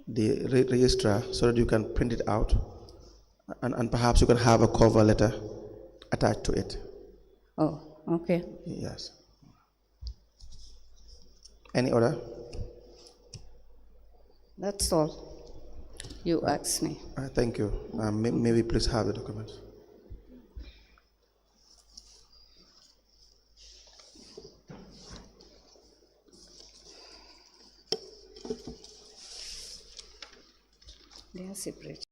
the registrar so that you can print it out, and perhaps you can have a cover letter attached to it. Oh, okay. Yes. Any other? That's all you asked me. Thank you. Maybe please have the documents. They are separate.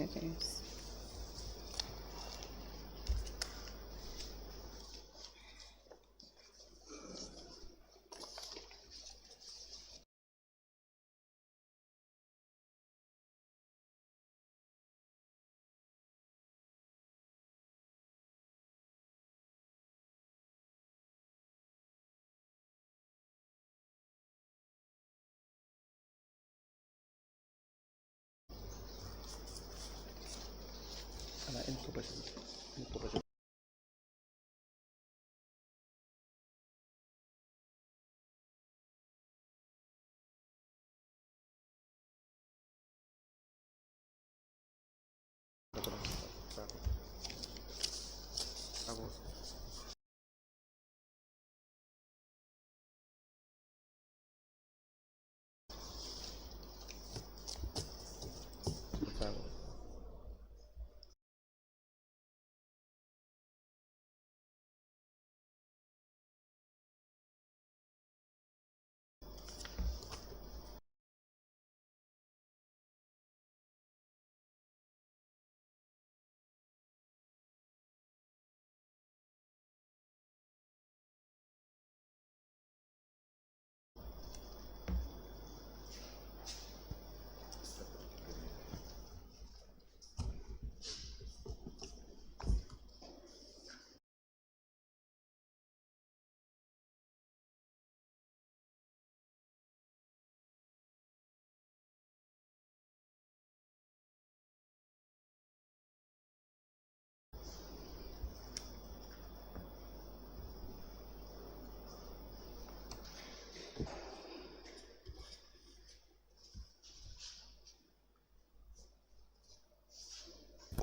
Okay.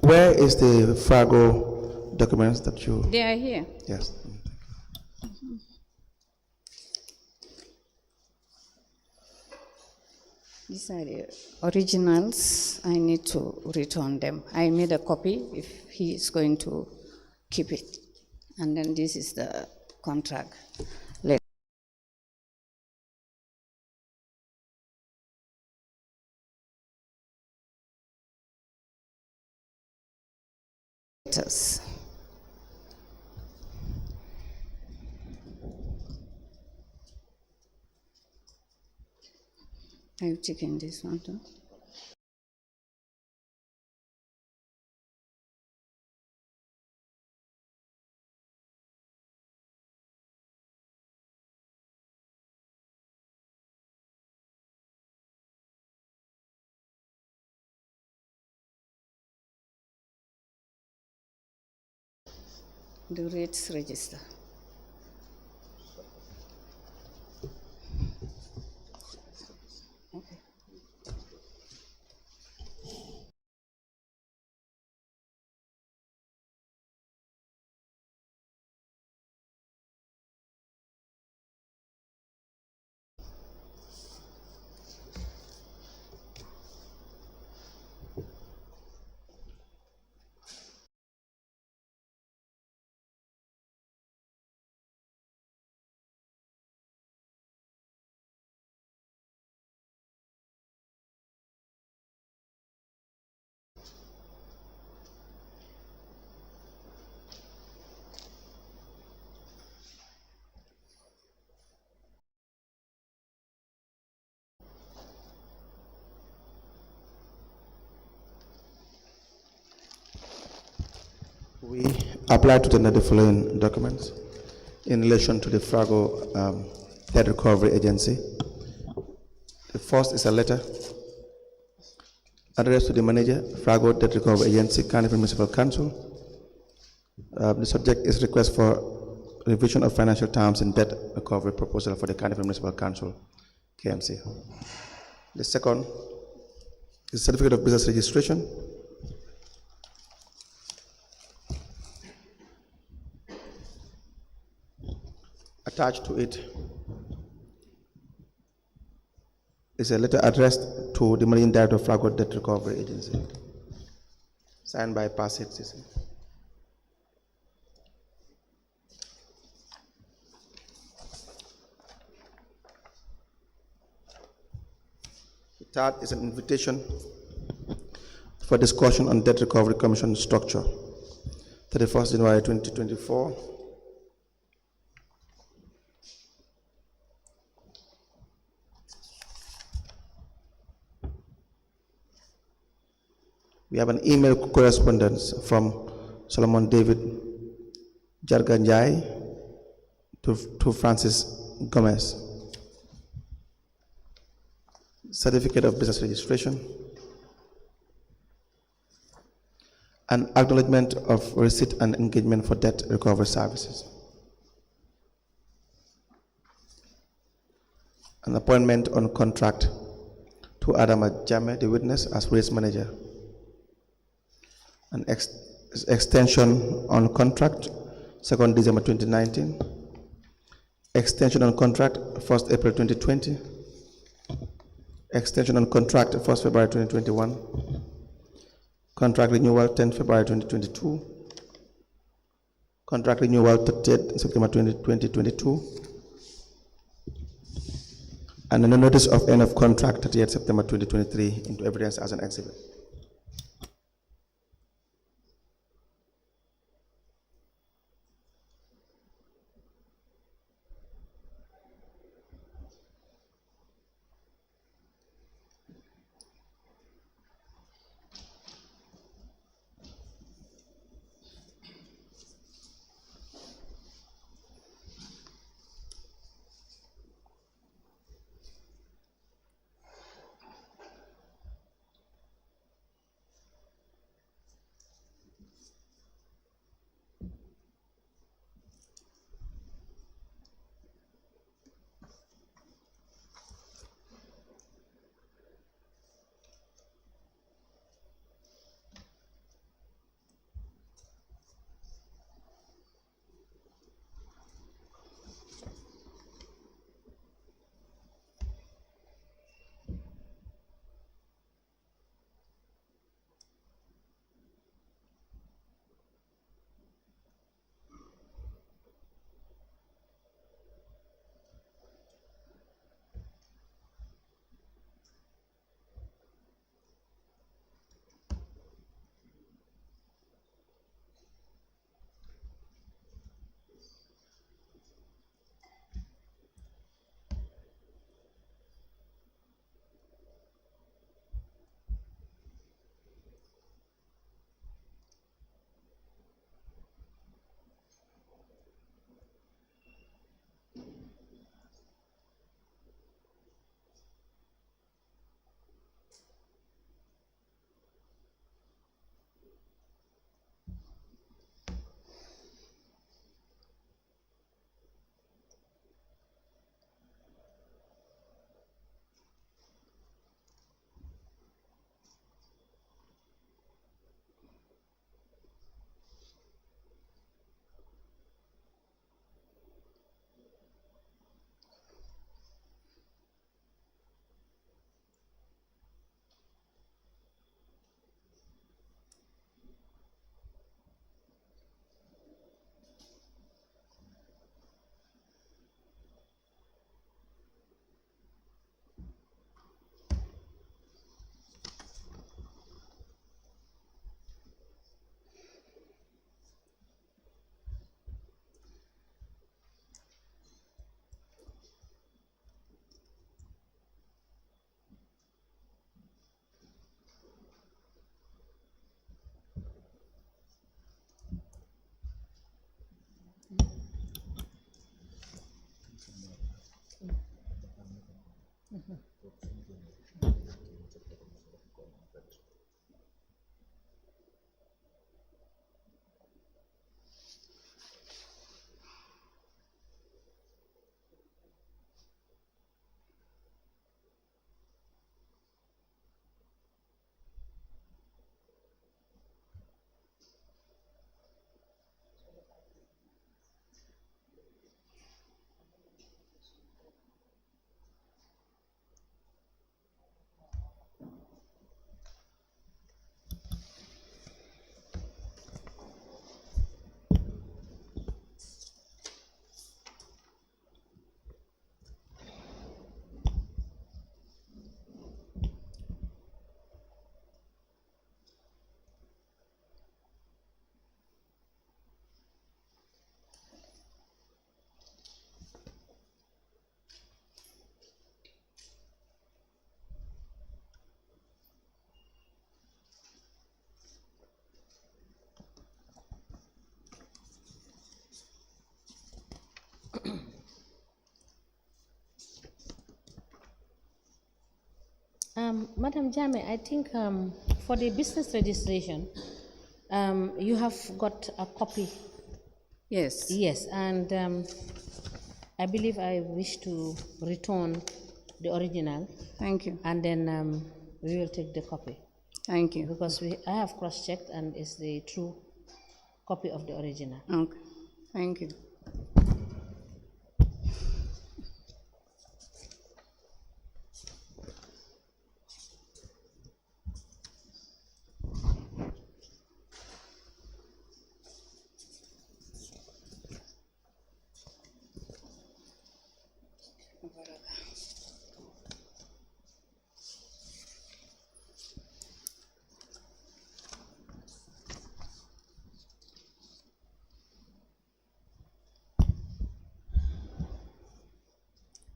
Where is the Fargo documents that you? They are here. Yes. These are the originals. I need to return them. I made a copy if he is going to keep it. And then this is the contract letters. Are you checking this one too? The rates register. Okay. We apply to tender the following documents in relation to the Fargo Debt Recovery Agency. The first is a letter Addressed to the manager, Frago Debt Recovery Agency, Carnival Municipal Council. The subject is request for revision of financial terms in debt recovery proposal for the Carnival Municipal Council, K.M.C. The second is certificate of business registration. Attached to it is a letter addressed to the Managing Director of Frago Debt Recovery Agency, signed by Passit CC. The third is an invitation for discussion on Debt Recovery Commission structure, 31st January 2024. We have an email correspondence from Solomon David Jarganjai to Francis Gomez. Certificate of business registration. An acknowledgement of receipt and engagement for debt recovery services. An appointment on contract to Adama Jame, the witness, as risk manager. An extension on contract, 2nd December 2019. Extension on contract, 1st April 2020. Extension on contract, 1st February 2021. Contract renewal, 10th February 2022. Contract renewal, 30th September 2022. And a notice of end of contract, 30th September 2023, into evidence as an exhibit. Madam Jame, I think for the business registration, you have got a copy. Yes. Yes, and I believe I wish to return the original, Thank you. and then we will take the copy, Thank you. because I have cross-checked and it's the true copy of the original. Okay. Thank you.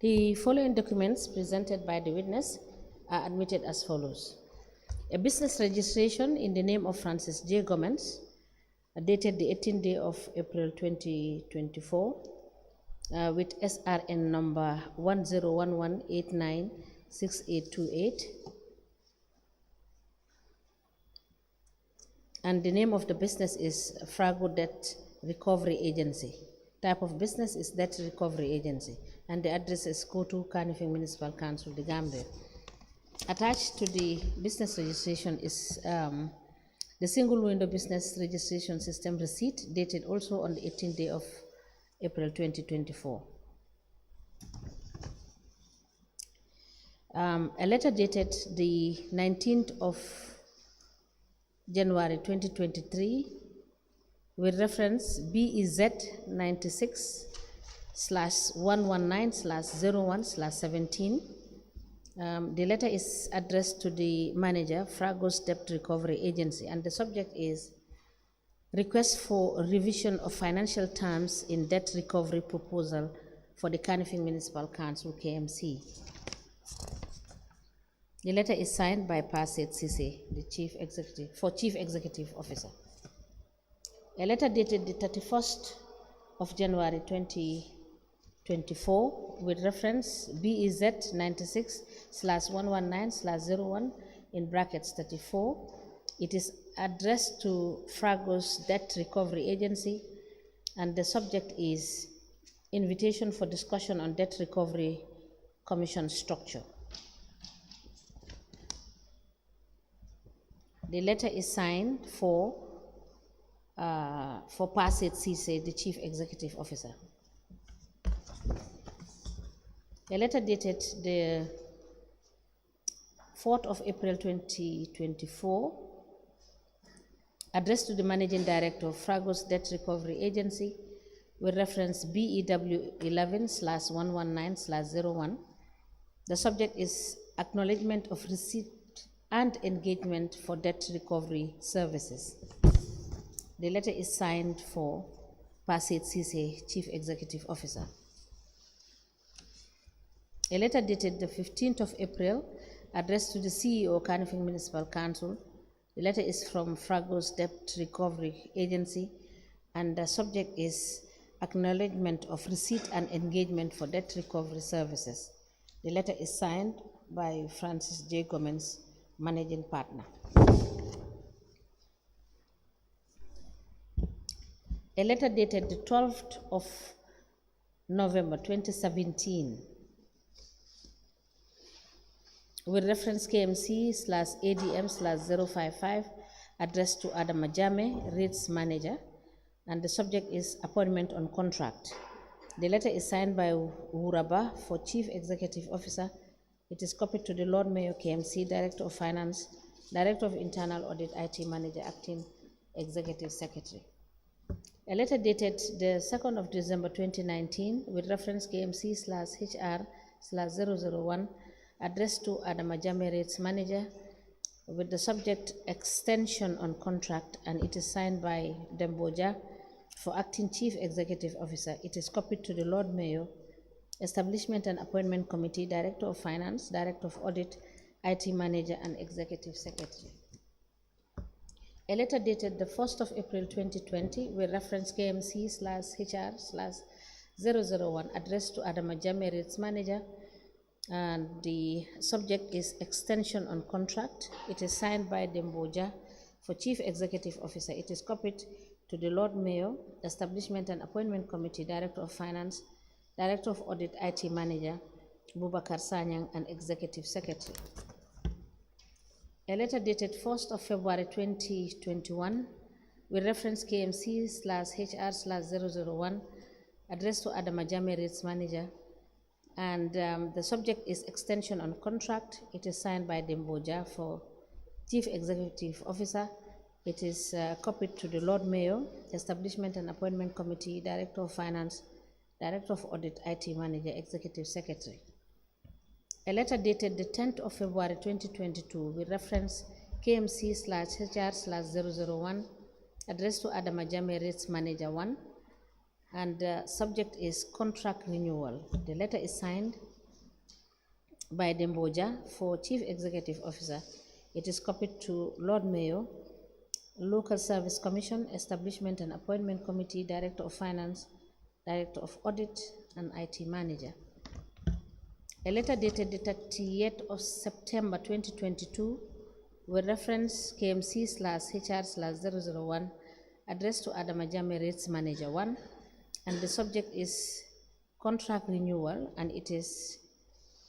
The following documents presented by the witness are admitted as follows. A business registration in the name of Francis J. Gomez, dated the 18th day of April 2024, with SRN number 1011896828, and the name of the business is Frago Debt Recovery Agency. Type of business is Debt Recovery Agency, and the address is Kotu, Kanifing Municipal Council, the Gambia. Attached to the business registration is the single window business registration system receipt, dated also on the 18th day of April 2024. A letter dated the 19th of January 2023 with reference BEZ 96/119/01/17. The letter is addressed to the manager, Frago's Debt Recovery Agency, and the subject is request for revision of financial terms in debt recovery proposal for the Kanifing Municipal Council, K.M.C. The letter is signed by Paset Sise, the Chief Executive Officer. A letter dated the 31st of January 2024 with reference BEZ 96/119/01 in brackets 34. It is addressed to Frago's Debt Recovery Agency, and the subject is invitation for discussion on debt recovery commission structure. The letter is signed for Paset Sise, the Chief Executive Officer. A letter dated the 4th of April 2024, addressed to the Managing Director of Frago's Debt Recovery Agency with reference BEW 11/119/01. The subject is acknowledgement of receipt and engagement for debt recovery services. The letter is signed for Paset Sise, Chief Executive Officer. A letter dated the 15th of April, addressed to the CEO, Kanifing Municipal Council. The letter is from Frago's Debt Recovery Agency, and the subject is acknowledgement of receipt and engagement for debt recovery services. The letter is signed by Francis J. Gomez, Managing Partner. A letter dated the 12th of November 2017 with reference KMC/ADM/055, addressed to Adam Majame, Rates Manager, and the subject is appointment on contract. The letter is signed by Wuraba for Chief Executive Officer. It is copied to the Lord Mayor, K.M.C, Director of Finance, Director of Internal Audit, IT Manager, Acting Executive Secretary. A letter dated the 2nd of December 2019 with reference KMC/HR/001, addressed to Adamajame Rates Manager, with the subject extension on contract, and it is signed by Demboja for Acting Chief Executive Officer. It is copied to the Lord Mayor, Establishment and Appointment Committee, Director of Finance, Director of Audit, IT Manager, and Executive Secretary. A letter dated the 1st of April 2020 with reference KMC/HR/001, addressed to Adamajame Rates Manager, And the subject is extension on contract. It is signed by Demboja for Chief Executive Officer. It is copied to the Lord Mayor, Establishment and Appointment Committee, Director of Finance, Director of Audit, IT Manager, Bubakar Sanyang, and Executive Secretary. A letter dated 1st of February 2021 with reference KMC/HR/001 addressed to Adama Jame Rates Manager, and the subject is extension on contract. It is signed by Demboja for Chief Executive Officer. It is copied to the Lord Mayor, Establishment and Appointment Committee, Director of Finance, Director of Audit, IT Manager, Executive Secretary. A letter dated the 10th of February 2022 with reference KMC/HR/001 addressed to Adama Jame Rates Manager 1, and the subject is contract renewal. The letter is signed by Demboja for Chief Executive Officer. It is copied to Lord Mayor, Local Service Commission, Establishment and Appointment Committee, Director of Finance, Director of Audit, and IT Manager. A letter dated the 30th of September 2022 with reference KMC/HR/001 addressed to Adama Jame Rates Manager 1, and the subject is contract renewal, and it is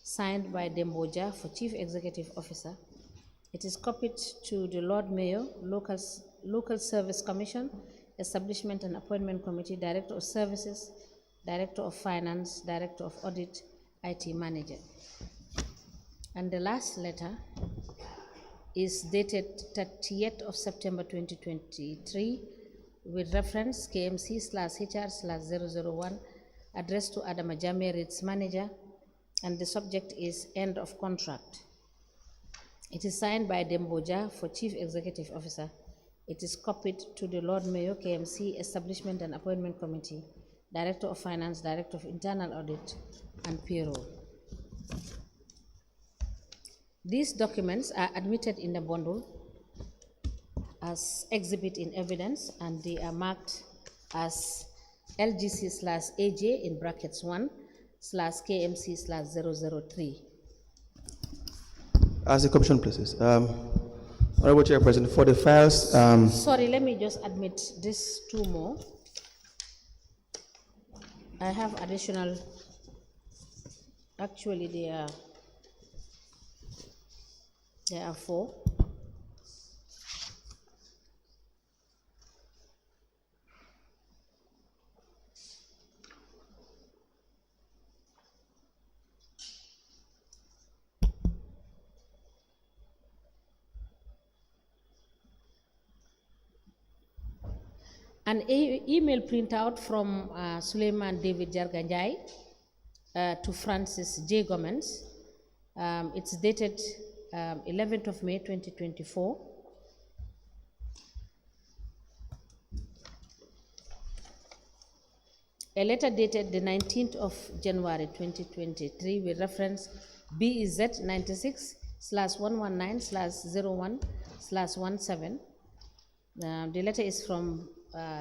signed by Demboja for Chief Executive Officer. It is copied to the Lord Mayor, Local Service Commission, Establishment and Appointment Committee, Director of Services, Director of Finance, Director of Audit, IT Manager. And the last letter is dated 30th of September 2023 with reference KMC/HR/001 addressed to Adama Jame Rates Manager, and the subject is end of contract. It is signed by Demboja for Chief Executive Officer. It is copied to the Lord Mayor, KMC, Establishment and Appointment Committee, Director of Finance, Director of Internal Audit, and Payroll. These documents are admitted in the bundle as exhibit in evidence, and they are marked as LGC/AJ in brackets 1/KMC/003. As the Commission places. Honorable Chairperson, for the files. Sorry, let me just admit these two more. I have additional, actually there are 4. An email printout from Suleiman David Jarganjai to Francis J. Gomez. It's dated 11th of May 2024. A letter dated the 19th of January 2023 with reference BEZ 96/119/01/17. The letter is from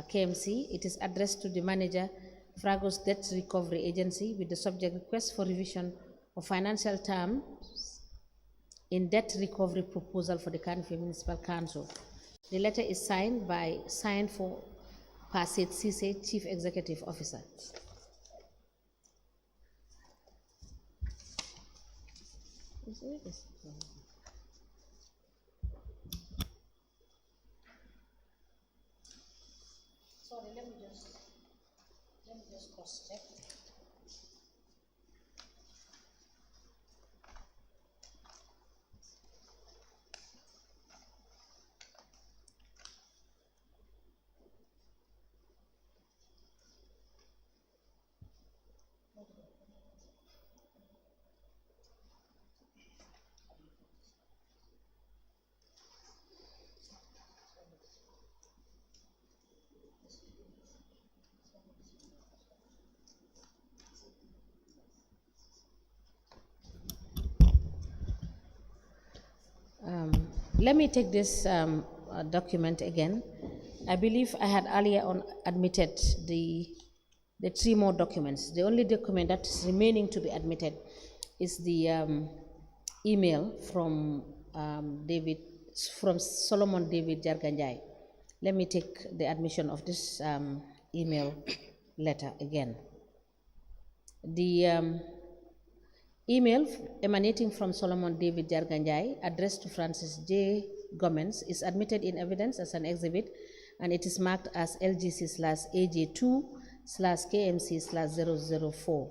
K.M.C. It is addressed to the manager, Fragos Debt Recovery Agency, with the subject request for revision of financial terms in debt recovery proposal for the Kanifi Municipal Council. The letter is signed for Pasit Sise, Chief Executive Officer. Sorry, let me just cross-check. Let me take this document again. I believe I had earlier on admitted the 3 more documents. The only document that is remaining to be admitted is the email from Solomon David Jarganjai. Let me take the admission of this email letter again. The email emanating from Solomon David Jarganjai, addressed to Francis J. Gomez, is admitted in evidence as an exhibit, and it is marked as LGC/AJ2/KMC/004.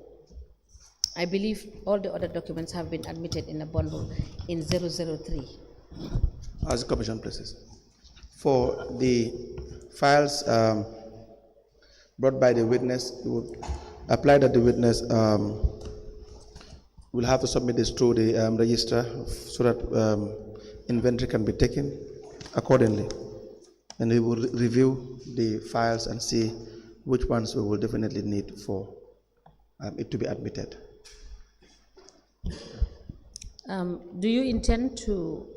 I believe all the other documents have been admitted in a bundle in 003. As the Commission places. For the files brought by the witness, we would apply that the witness will have to submit this through the register so that inventory can be taken accordingly. And we will review the files and see which ones we will definitely need for it to be admitted. Do you intend to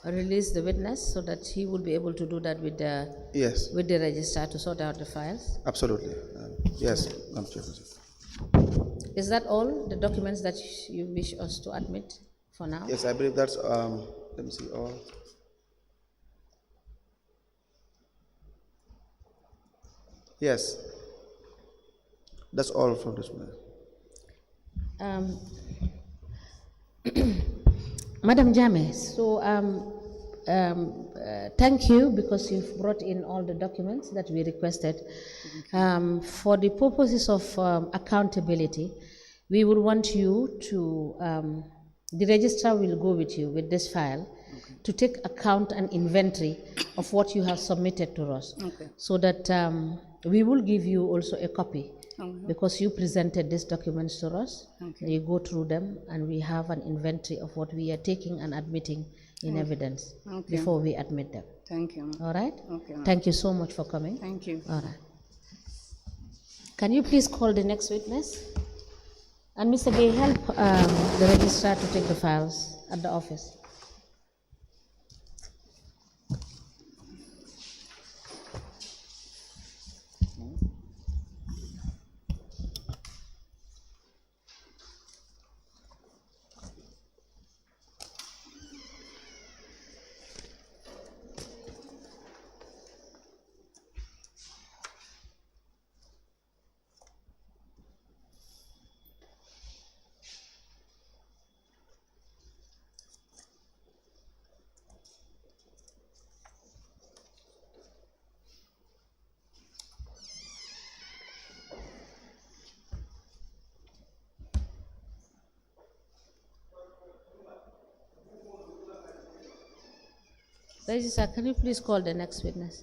release the witness so that he will be able to do that with the Yes. with the registrar to sort out the files? Absolutely. Yes, Madam Chair. Is that all the documents that you wish us to admit for now? Yes, I believe that's let me see all. Yes. That's all from this one. Madam Jame, so thank you because you've brought in all the documents that we requested. For the purposes of accountability, we would want you to, the registrar will go with you with this file to take account and inventory of what you have submitted to us, so that we will give you also a copy. Because you presented these documents to us, you go through them, and we have an inventory of what we are taking and admitting in evidence before we admit them. Thank you. All right? Okay. Thank you so much for coming. Thank you. All right. Can you please call the next witness? And Mr. Gay, help the registrar to take the files at the office. Registrar, can you please call the next witness?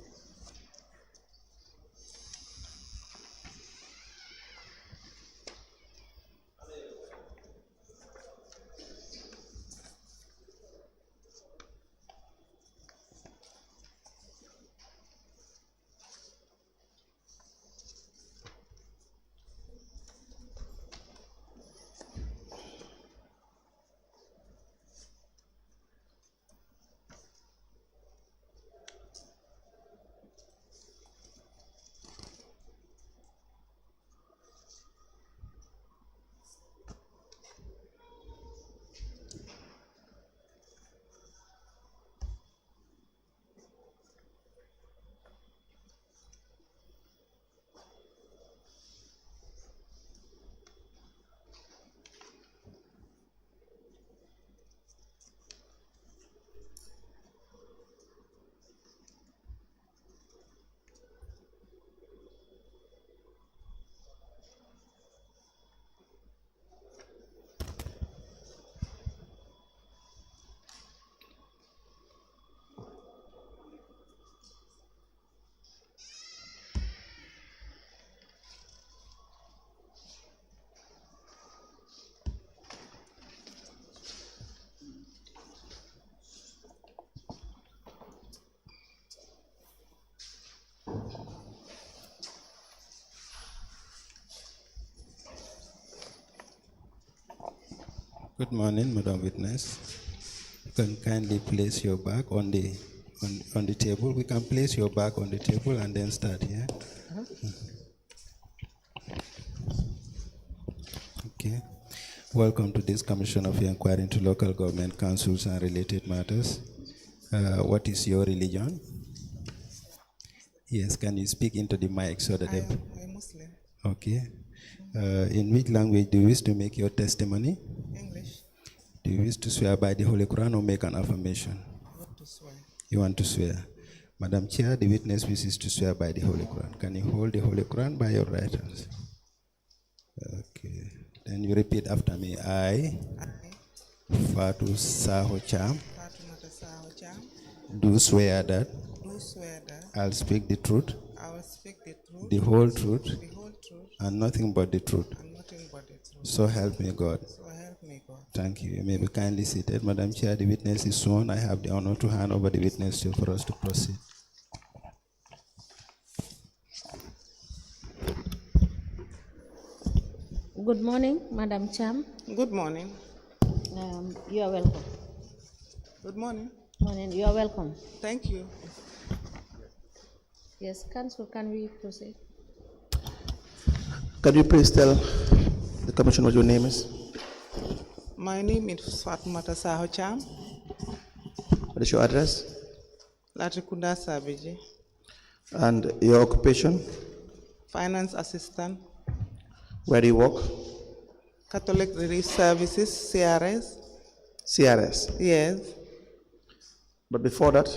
Good morning, Madam Witness. You can kindly place your bag on the table. We can place your bag on the table and then start here. Okay. Welcome to this Commission of Inquiry into Local Government Councils and Related Matters. What is your religion? Yes, can you speak into the mic so that I am a Muslim. Okay. In which language do you wish to make your testimony? English. Do you wish to swear by the Holy Quran or make an affirmation? What to swear? You want to swear. Madam Chair, the witness wishes to swear by the Holy Quran. Can you hold the Holy Quran by your right hand? Okay. Then you repeat after me. I, Fatou Cham, Cham, do swear that do swear that I'll speak the truth, I will speak the truth, the whole truth, the whole truth, and nothing but the truth. and nothing but the truth. So help me God. So help me God. Thank you. You may be kindly seated. Madam Chair, the witness is sworn. I have the honor to hand over the witness to for us to proceed. Good morning, Madam Cham. Good morning. You are welcome. Good morning. Morning, you are welcome. Thank you. Yes, Council, can we proceed? Can you please tell the commission what your name is? My name is Fatou Cham, What is your address? Latrikunda Sabiji, And your occupation? Finance Assistant, Where do you work? Catholic Relief Services, CRS. CRS. Yes. But before that,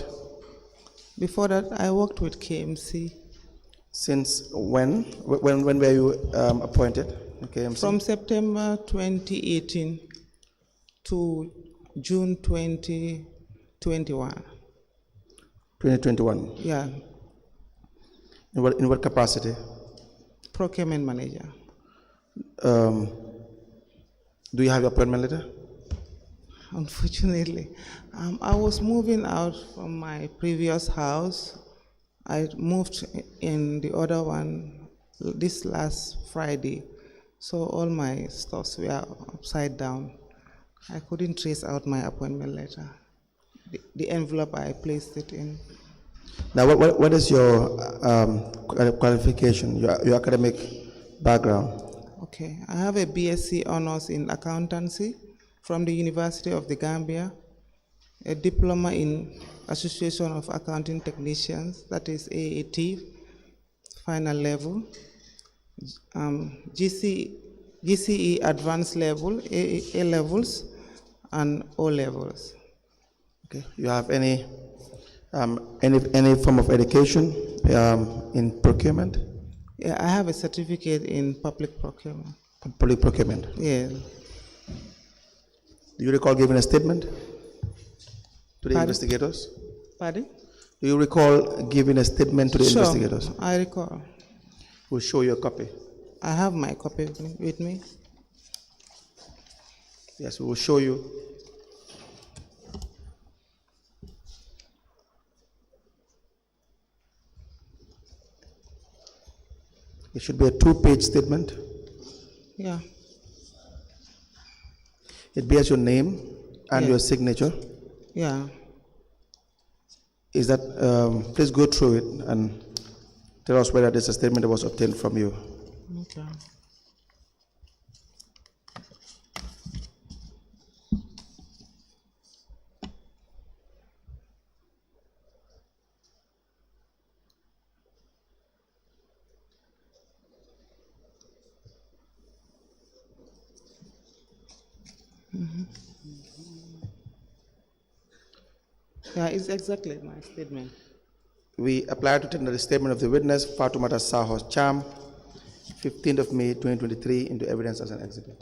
Before that, I worked with K.M.C. since when? When were you appointed? K.M.C? From September 2018 to June 2021. 2021. Yeah, In what capacity? Procurement Manager. Do you have your appointment letter? Unfortunately, I was moving out from my previous house. I moved in the other one this last Friday, so all my stuffs were upside down. I couldn't trace out my appointment letter. The envelope I placed it in. Now, what is your qualification, your academic background? Okay, I have a BSc honors in accountancy from the University of the Gambia, a diploma in Association of Accounting Technicians, that is AAT, final level, GCE advanced level, A levels, and O levels. Okay. You have any form of education in procurement? Yeah, I have a certificate in public procurement. Public procurement. Yeah. Do you recall giving a statement to the Pardon? investigators? Pardon? Do you recall giving a statement to the Sure, investigators? I recall. We'll show you a copy. I have my copy with me. Yes, we will show you. It should be a 2-page statement. Yeah. It bears your name and Yes. your signature. Yeah. Is that, please go through it and tell us whether this is a statement that was obtained from you. Okay. Yeah, it's exactly my statement. We apply to tender the statement of the witness, Fatou Cham, 15th of May, 2023, into evidence as an exhibit.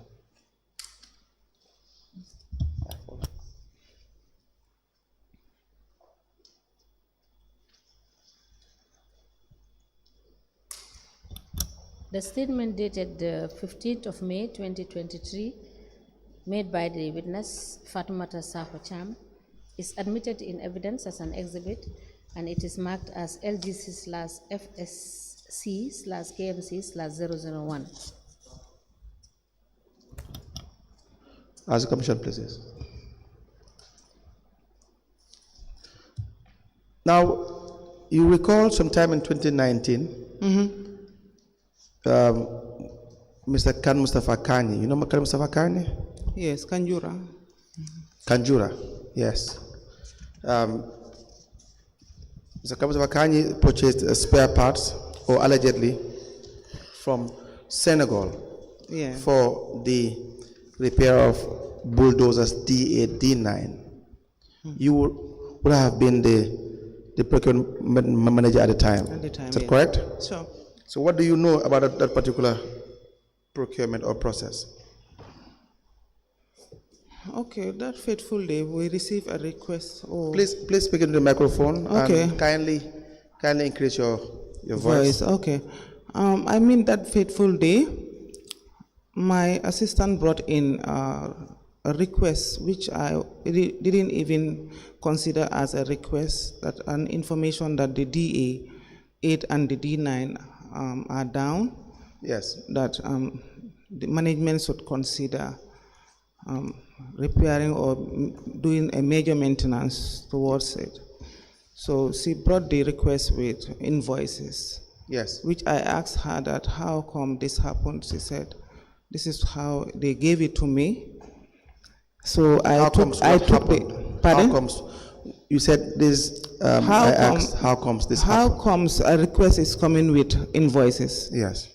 The statement dated the 15th of May 2023, made by the witness Fatoumata Sakho Cham, is admitted in evidence as an exhibit, and it is marked as LGC/FSC/KMC/001. As the commission pleases. Now, you recall sometime in 2019, Mr. Khan Mustafa Kani. You know Khan Mustafa Kani? Yes, Kanjura. Kanjura, yes. Mr. Khan Mustafa Kani purchased spare parts, or allegedly, from Senegal Yeah. for the repair of bulldozers D8, D9. You would have been the procurement manager at the time. At the time, Is that yeah. correct? Sure. So what do you know about that particular procurement or process? Okay, that fateful day, we received a request. Oh, Please speak into the microphone. Okay. And kindly increase your voice. Okay. I mean, that fateful day, my assistant brought in a request which I didn't even consider as a request, that an information that the DA8 and the D9 are down. Yes. That the management should consider repairing or doing a major maintenance towards it. So she brought the request with invoices, Yes. which I asked her that how come this happened. She said, this is how they gave it to me. So I took the, pardon? How comes? You said this. I asked, how comes this How happened? comes a request is coming with invoices? Yes.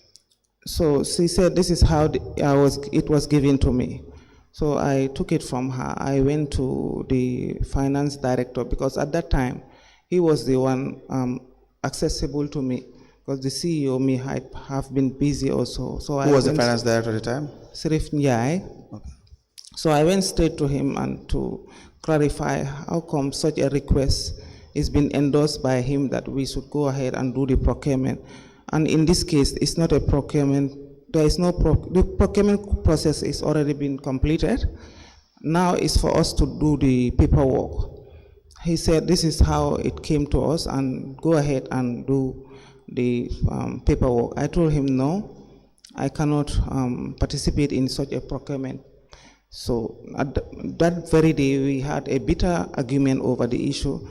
So she said, this is how it was given to me. So I took it from her. I went to the finance director, because at that time, he was the one accessible to me, because the CEO may have been busy also. So Who was the finance director at the time? Sirif Njai. Okay. So I went straight to him and to clarify how come such a request is being endorsed by him that we should go ahead and do the procurement. And in this case, it's not a procurement. There is no the procurement process is already been completed. Now it's for us to do the paperwork. He said this is how it came to us, and go ahead and do the paperwork. I told him no, I cannot participate in such a procurement. So at that very day, we had a bitter argument over the issue.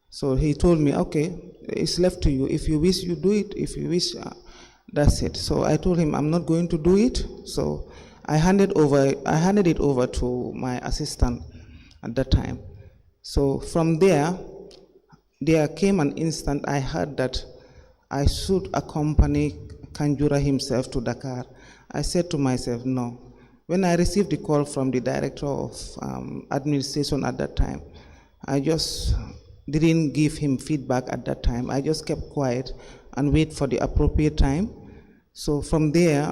So he told me, okay, it's left to you. If you wish, you do it. If you wish, that's it. So I told him I'm not going to do it. So I handed it over to my assistant at that time. So from there came an instant I heard that I should accompany Kanjura himself to Dakar. I said to myself, no. When I received the call from the director of administration at that time, I just didn't give him feedback at that time. I just kept quiet and wait for the appropriate time. So from there,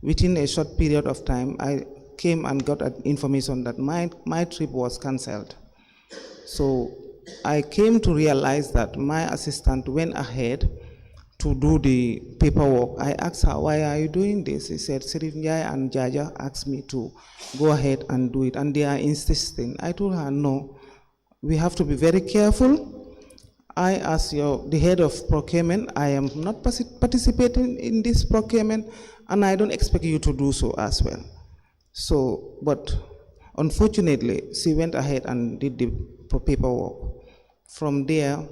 within a short period of time, I came and got information that my trip was canceled. So I came to realize that my assistant went ahead to do the paperwork. I asked her, why are you doing this? He said, Sirif Njai and Jaja asked me to go ahead and do it, and they are insisting. I told her, no, we have to be very careful. I, as the head of procurement, I am not participating in this procurement, and I don't expect you to do so as well. So, but unfortunately, she went ahead and did the paperwork. From there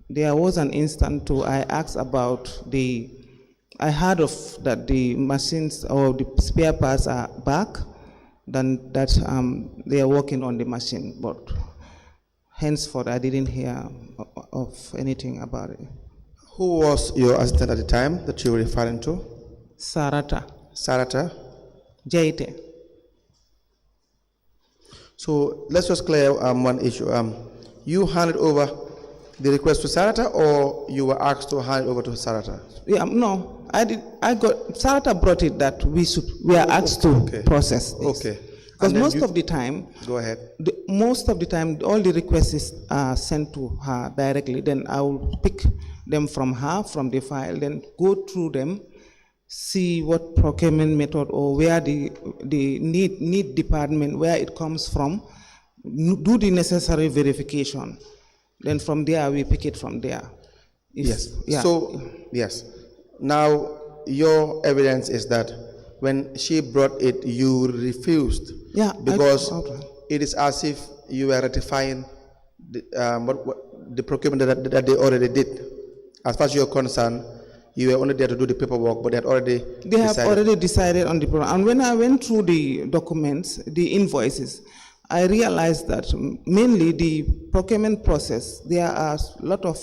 was an instant too, I asked about I heard of that the machines or the spare parts are back, then that they are working on the machine, but henceforth I didn't hear of anything about it. Who was your assistant at the time that you were referring to? Sarata. Jaite. So let's just clear one issue. You handed over the request to Sarata, or you were asked to hand it over to Sarata? Yeah, no, Sarata brought it that we are asked to process this. Okay. Because most of the time, go ahead. Most of the time, all the requests are sent to her directly. Then I will pick them from her, from the file, then go through them, see what procurement method or where the need department, where it comes from, do the necessary verification. Then from there, we pick it from there. Yes. Yeah. So, yes. Now, your evidence is that when she brought it, you refused. Yeah. Because it is as if you were ratifying the procurement that they already did. As far as you're concerned, you were only there to do the paperwork, but they had already They have decided. already decided on the program. And when I went through the documents, the invoices, I realized that mainly the procurement process, there are a lot of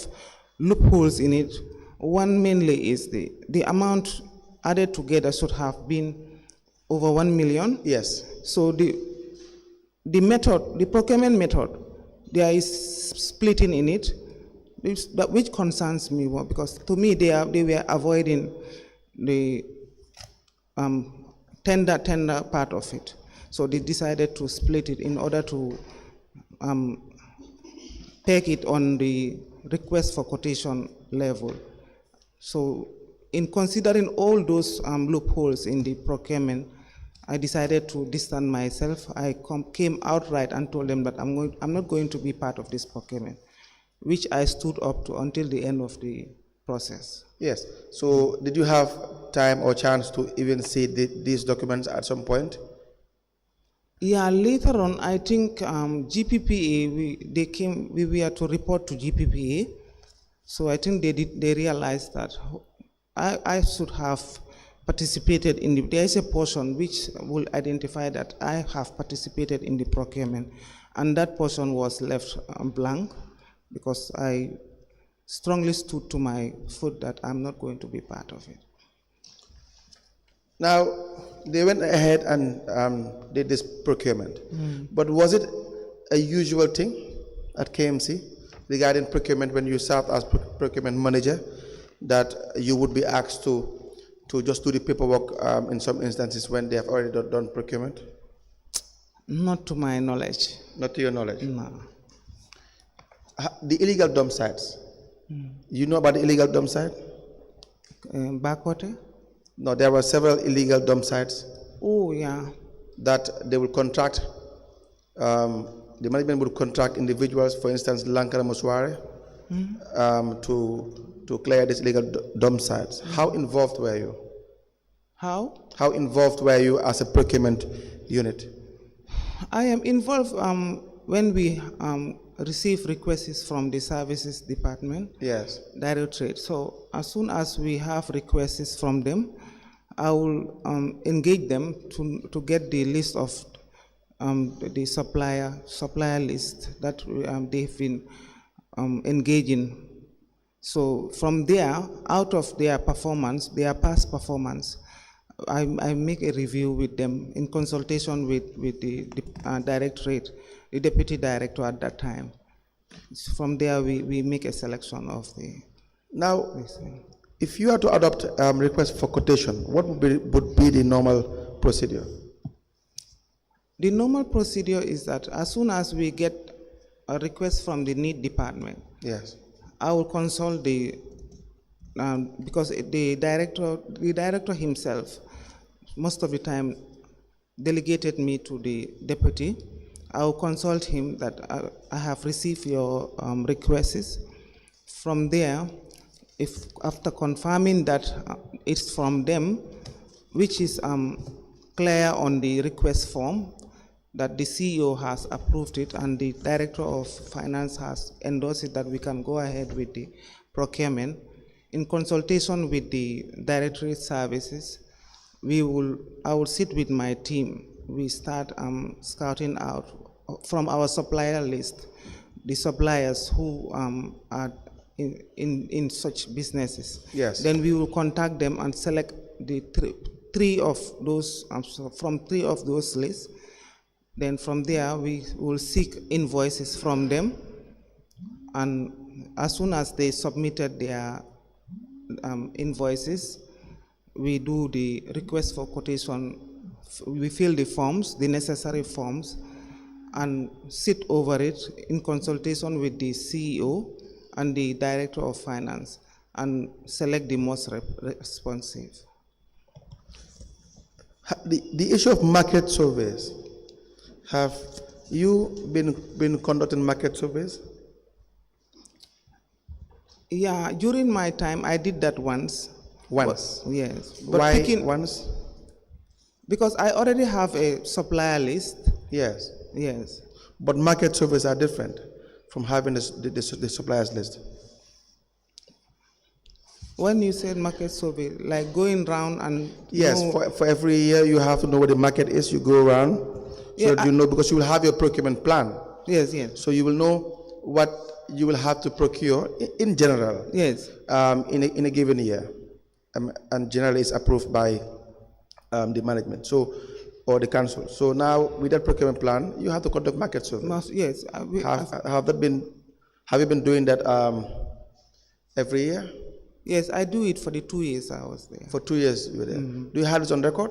loopholes in it. One mainly is the amount added together should have been over 1 million. Yes. So the method, the procurement method, there is splitting in it, which concerns me more, because to me they were avoiding the tender part of it. So they decided to split it in order to take it on the request for quotation level. So in considering all those loopholes in the procurement, I decided to distance myself. I came outright and told them that I'm not going to be part of this procurement, which I stood up to until the end of the process. Yes. So did you have time or chance to even see these documents at some point? Yeah, later on, I think GPPA, we were to report to GPPA. So I think they realized that I should have participated in there is a portion which will identify that I have participated in the procurement, and that portion was left blank because I strongly stood to my foot that I'm not going to be part of it. Now, they went ahead and did this procurement, but was it a usual thing at KMC regarding procurement when you served as procurement manager that you would be asked to just do the paperwork in some instances when they have already done procurement? Not to my knowledge. Not to your knowledge? No. The illegal dump sites, you know about the illegal dump site? Backwater? No, there were several illegal dump sites Oh, yeah. that they will contract, the management would contract individuals, for instance, Lankara Mosware, to clear these illegal dump sites. How involved were you? How involved were you as a procurement unit? I am involved when we receive requests from the services department, Yes. directorate. So as soon as we have requests from them, I will engage them to get the list of the supplier list that they've been engaging. So from there, out of their performance, their past performance, I make a review with them in consultation with the directorate, the deputy director at that time. So from there, we make a selection of the. Now, if you are to adopt request for quotation, what would be the normal procedure? The normal procedure is that as soon as we get a request from the need department, Yes. I will consult the because the director himself, most of the time, delegated me to the deputy. I will consult him that I have received your requests. From there, if after confirming that it's from them, which is clear on the request form, that the CEO has approved it and the Director of Finance has endorsed it, that we can go ahead with the procurement. In consultation with the Directorate Services, I will sit with my team. We start scouting out from our supplier list, the suppliers who are in such businesses. Yes. Then we will contact them and select the three of those, from 3 of those lists. Then from there, we will seek invoices from them. And as soon as they submitted their invoices, we do the request for quotation. We fill the forms, the necessary forms, and sit over it in consultation with the CEO and the Director of Finance, and select the most responsive. The issue of market surveys, have you been conducting market surveys? Yeah, during my time, I did that once. Once? Yes. But Why once? Because I already have a supplier list. Yes. Yes. But market surveys are different from having the suppliers list. When you said market survey, like going round and Yes, know- for every year you have to know what the market is. You go around so Yeah, that you know, because you will have your procurement plan. yes, yes, So you will know what you will have to procure in general yes. in a given year. And generally it's approved by the management, so, or the council. So now with that procurement plan, you have to conduct market survey. Yes. Have you been doing that every year? Yes, I do it for the 2 years I was there. For 2 years you were there. Do you have this on record?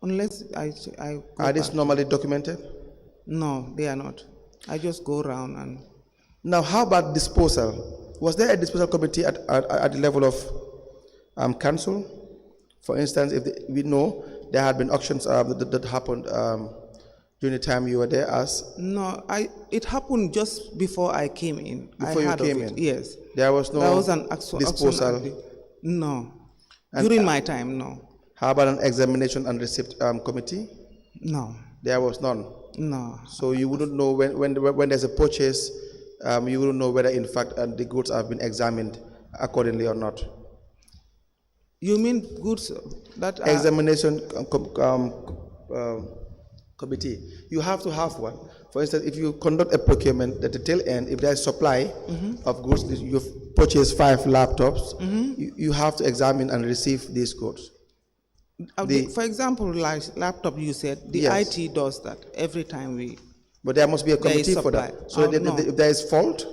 Unless I go Are these back. normally documented? No, they are not. I just go around and Now, how about disposal? Was there a disposal committee at the level of council? For instance, we know there had been auctions that happened during the time you were there no, it happened just before I came in. Before I you heard of came it, in? yes. There was no There was an actual disposal? action no. And, During my time, no. How about an examination and receipt committee? No, There was none. no. So you wouldn't know when there's a purchase, you wouldn't know whether in fact the goods have been examined accordingly or not. You mean goods that are... Examination committee. You have to have one. For instance, if you conduct a procurement at the tail end, if there is supply of goods, you've purchased 5 laptops, you have to examine and receive these goods. for example, like laptop you said, the Yes. IT does that every time we... But there must be a There is committee for supply. that. So No. if there is fault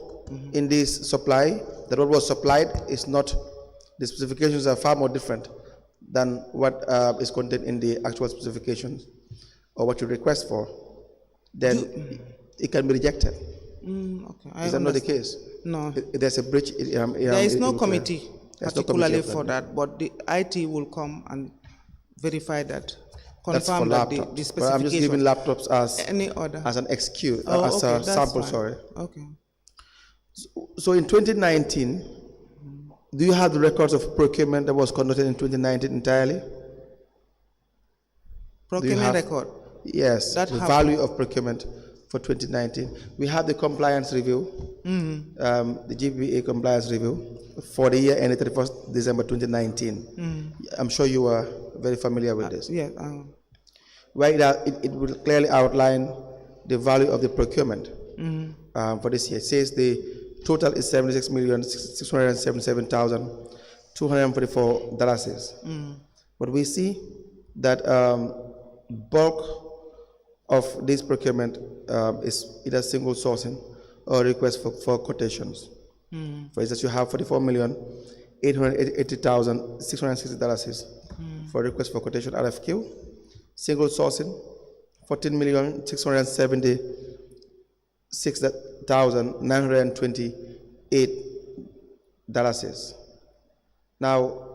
in this supply, that what was supplied is not, the specifications are far more different than what is contained in the actual specifications or what you request for, then it can be rejected. Okay, Is that not the case? No. If there's a breach, There is no committee There's no particularly committee of for that, but the IT will come and verify that, That's for confirm that the laptops. But I'm just specification. giving laptops Any other? as an excuse, Oh, as okay, a that's sample, fine. sorry. Okay. So in 2019, do you have the records of procurement that was conducted in 2019 entirely? Procurement have- record. Yes, That the happened. value of procurement for 2019. We have the compliance review, the GBA compliance review for the year ended 31st December 2019. I'm sure you are very familiar with this. Yeah. Where it will clearly outline the value of the procurement for this year. It says the total is $76,677,244. But we see that bulk of this procurement is either single sourcing or request for quotations. For instance, you have $44,880,660 for request for quotation RFQ. Single sourcing, $14,676,928. Now,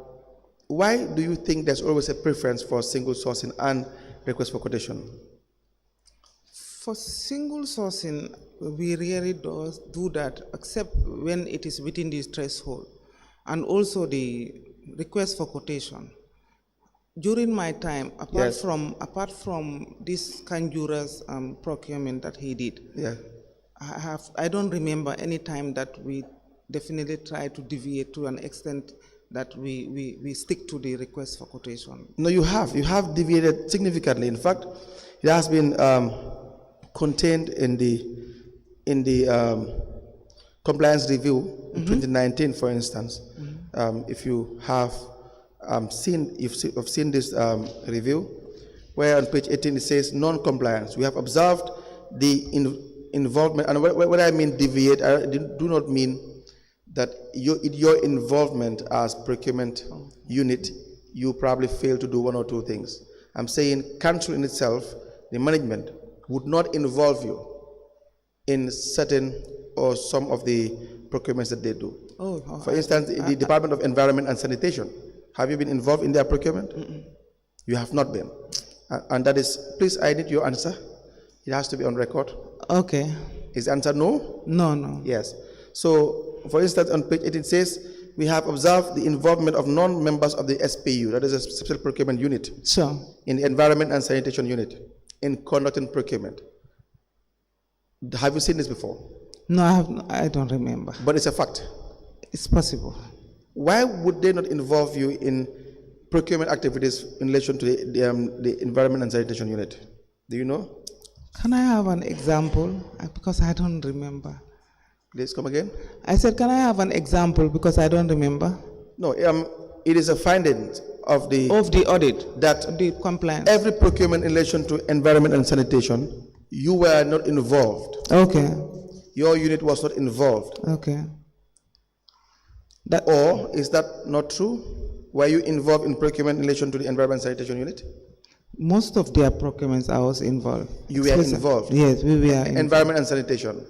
why do you think there's always a preference for single sourcing and request for quotation? For single sourcing, we really do that, except when it is within this threshold, and also the request for quotation. During my time, apart from this Kanjura's procurement that he did, I don't remember any time that we definitely try to deviate to an extent that we stick to the request for quotation. No, you have deviated significantly. In fact, it has been contained in the compliance review in 2019, for instance. If you have seen this review, where on page 18 it says non-compliance. We have observed the involvement, and what I mean deviate, I do not mean that your involvement as procurement unit, you probably fail to do one or two things. I'm saying council in itself, the management, would not involve you in certain or some of the procurements that they do. For instance, the Department of Environment and Sanitation, have you been involved in their procurement? You have not been. And that is, please, I need your answer. It has to be on record. Okay. Is the answer no? No. Yes. So, for instance, on page 18 it says, we have observed the involvement of non-members of the SPU, that is a special procurement unit, Sure. in the Environment and Sanitation unit, in conducting procurement. Have you seen this before? No, I don't remember. But it's a fact. It's possible. Why would they not involve you in procurement activities in relation to the Environment and Sanitation Unit? Do you know? Can I have an example? Because I don't remember. Please come again. I said, can I have an example because I don't remember? No, it is a finding of the audit that the compliance. every procurement in relation to environment and sanitation, you were not involved. Okay. Your unit was not involved. Okay. Or is that not true? Were you involved in procurement in relation to the environment and sanitation unit? Most of their procurements I was involved. You were involved? Yes, we were. Environment and sanitation.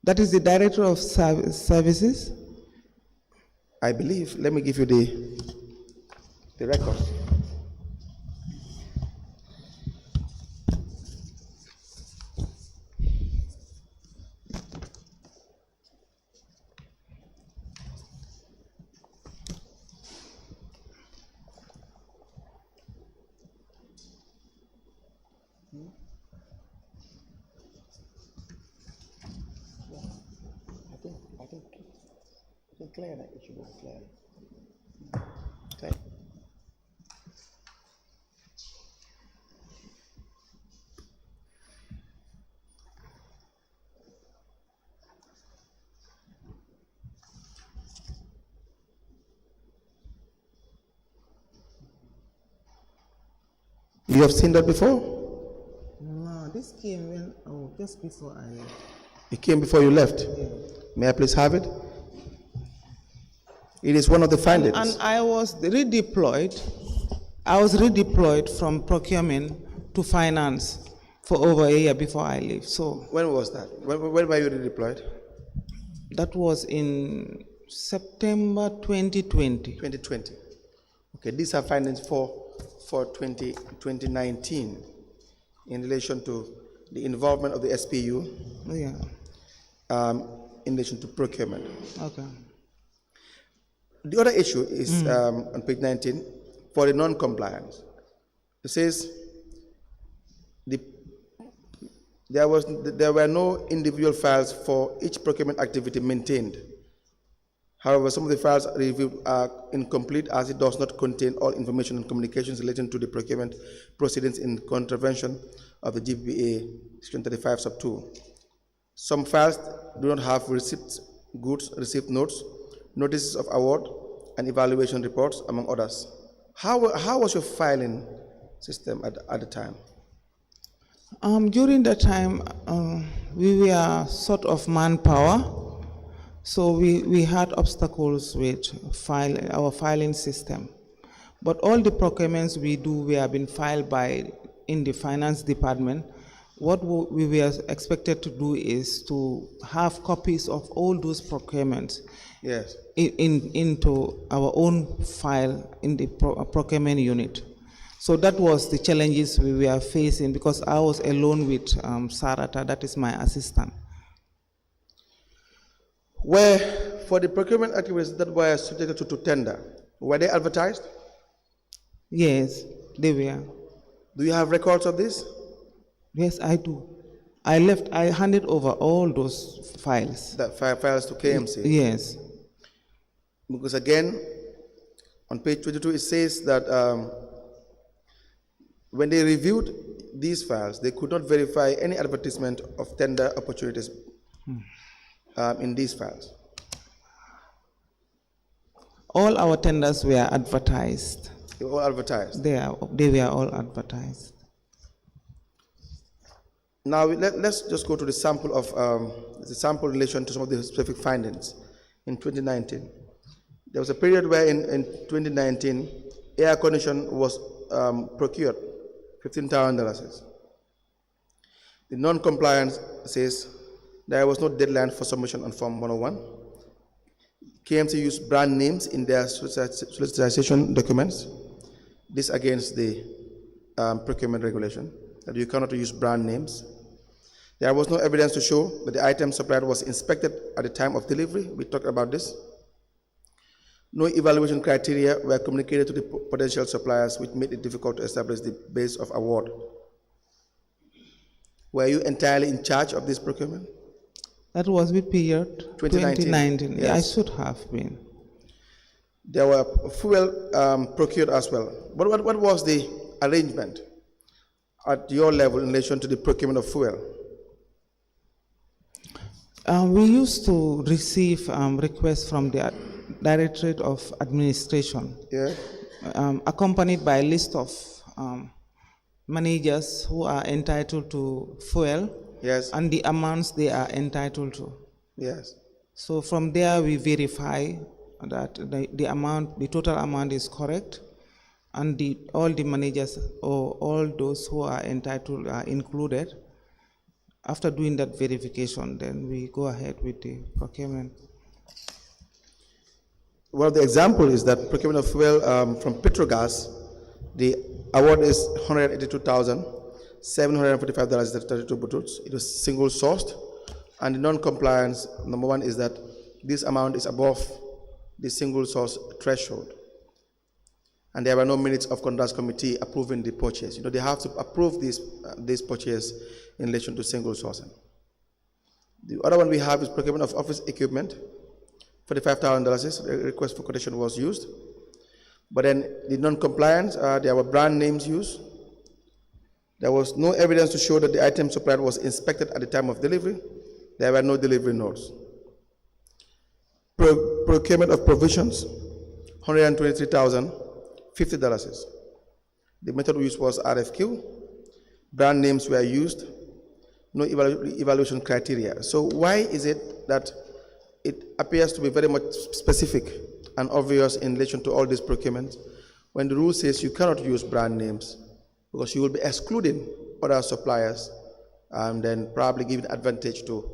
That is the director of services? I believe. Let me give you the record. I think clear that it should be clear. Okay. You have seen that before? No, this came when, just before I left. It came before you left? Yeah. May I please have it? It is one of the findings. And I was redeployed. I was redeployed from procurement to finance for over a year before I left. So when was that? When were you redeployed? that was in September 2020. 2020. Okay, these are findings for 2019 in relation to the involvement of the SPU in relation to procurement. Okay. The other issue is on page 19 for the non-compliance. It says there were no individual files for each procurement activity maintained. However, some of the files reviewed are incomplete as it does not contain all information and communications relating to the procurement proceedings in contravention of the GBA Section 35 sub 2. Some files do not have receipts, goods, receipt notes, notices of award, and evaluation reports, among others. How was your filing system at the time? During that time, we were sort of manpower. So we had obstacles with our filing system. But all the procurements we do, we have been filed in the finance department. What we were expected to do is to have copies of all those procurements into our own file in the procurement unit. So that was the challenges we were facing because I was alone with Sarata, that is my assistant. Where for the procurement activities that were subjected to tender, were they advertised? Yes, they were. Do you have records of this? Yes, I do. I handed over all those files. That files to K.M.C? Yes. Because again, on page 22, it says that when they reviewed these files, they could not verify any advertisement of tender opportunities in these files. All our tenders were advertised. They were all advertised? They were all advertised. Now, let's just go to the sample of the sample in relation to some of the specific findings in 2019. There was a period where in 2019, air condition was procured, $15,000. The non-compliance says there was no deadline for submission on Form 101. K.M.C used brand names in their solicitation documents. This against the procurement regulation, that you cannot use brand names. There was no evidence to show that the item supplied was inspected at the time of delivery. We talked about this. No evaluation criteria were communicated to the potential suppliers, which made it difficult to establish the base of award. Were you entirely in charge of this procurement? That was with period 2019. Yeah, I Yes. should have been. There were fuel procured as well. But what was the arrangement at your level in relation to the procurement of fuel? We used to receive requests from the Directorate of Administration, Yeah. accompanied by a list of managers who are entitled to fuel Yes. and the amounts they are entitled to. Yes. So from there, we verify that the amount, the total amount is correct, and all the managers or all those who are entitled are included. After doing that verification, then we go ahead with the procurement. Well, the example is that procurement of fuel from Petrogas, the award is $182,745.32 buttons. It was single sourced, and the non-compliance, number one, is that this amount is above the single source threshold. And there were no minutes of conduct committee approving the purchase. You know, they have to approve this purchase in relation to single sourcing. The other one we have is procurement of office equipment. $45,000, the request for quotation was used. But then the non-compliance, there were brand names used. There was no evidence to show that the item supplied was inspected at the time of delivery. There were no delivery notes. Procurement of provisions, $123,050. The method used was RFQ. Brand names were used. No evaluation criteria. So why is it that it appears to be very much specific and obvious in relation to all these procurements when the rule says you cannot use brand names because you will be excluding other suppliers and then probably giving advantage to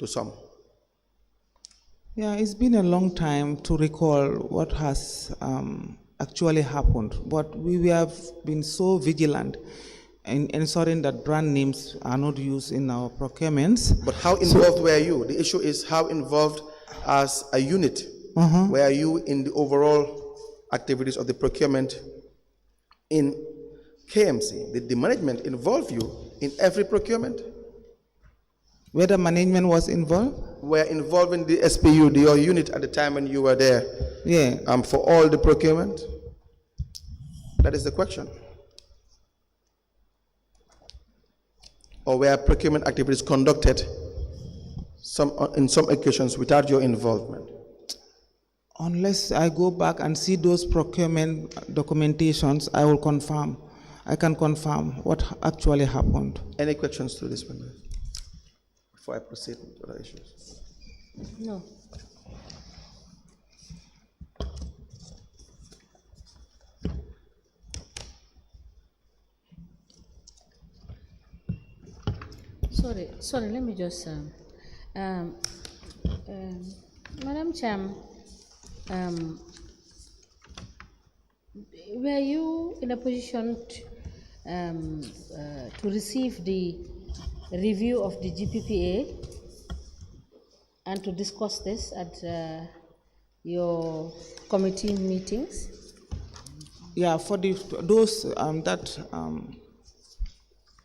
some? Yeah, it's been a long time to recall what has actually happened, but we have been so vigilant in ensuring that brand names are not used in our procurements. But how involved were you? The issue is how involved as a unit were you in the overall activities of the procurement in K.M.C.? Did the management involve you in every procurement? Whether management was involved? Were involved in the SPU, your unit at the time when you were there? Yeah. For all the procurement? That is the question. Or were procurement activities conducted in some occasions without your involvement? Unless I go back and see those procurement documentations, I will confirm. I can confirm what actually happened. Any questions to this one before I proceed with other issues? No. Sorry, let me just, Madam Cham, were you in a position to receive the review of the GPPA and to discuss this at your committee meetings? Yeah, for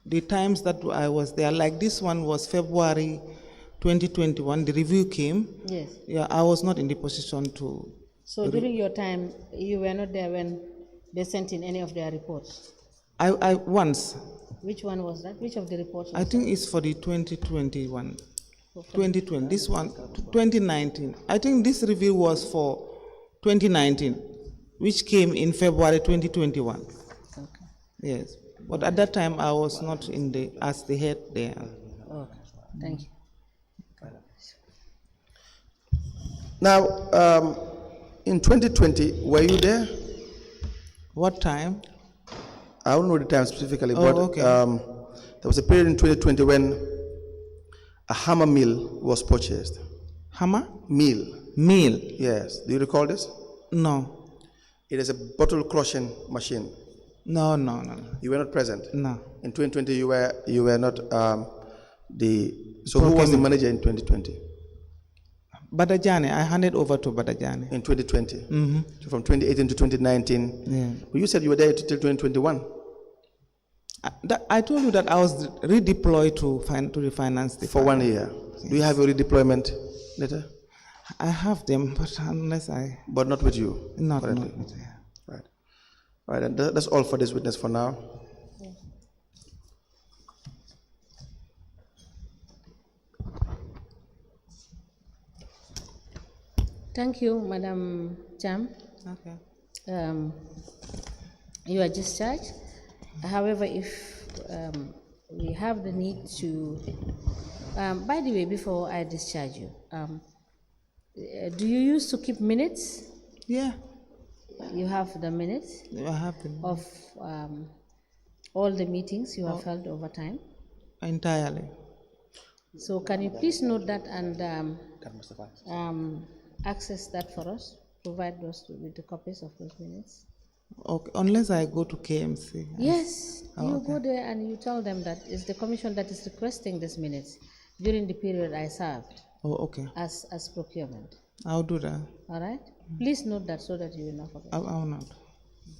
the times that I was there, like this one was February 2021, the review came. Yes. Yeah, I was not in the position to. So during your time, you were not there when they sent in any of their reports? I once. Which one was that? Which of the reports? I think it's for the 2021. 2020, this one, 2019. I think this review was for 2019, which came in February 2021. Okay. Yes, but at that time I was not as the head there. Okay, thank you. Now, in 2020, were you there? What time? I don't know the time specifically, Oh, but okay. there was a period in 2020 when a hammer mill was purchased. Hammer? Mill. Meal? Yes. Do you recall this? No. It is a bottle crushing machine. No. You were not present. No. In 2020, you were not So who was the manager in 2020? Badajani, I handed over to Badajani. In 2020. So from 2018 to 2019. Yeah. But you said you were there until 2021. I told you that I was redeployed to the finance department. For 1 year. Do you have a redeployment letter? I have them, but unless I... But not with you? Not currently. with me. Right. Right, and that's all for this witness for now. Thank you, Madam Cham. Okay. You are discharged. However, if we have the need to, by the way, before I discharge you, do you used to keep minutes? Yeah, You have the minutes I have them of all the meetings you have held over time. entirely. So can you please note that and access that for us? Provide those with the copies of those minutes. Okay, unless I go to K.M.C. Yes, you okay. go there and you tell them that it's the commission that is requesting these minutes during the period I served Oh, okay. as procurement. I'll do that. All right? Please note that so that you will not forget. I will not.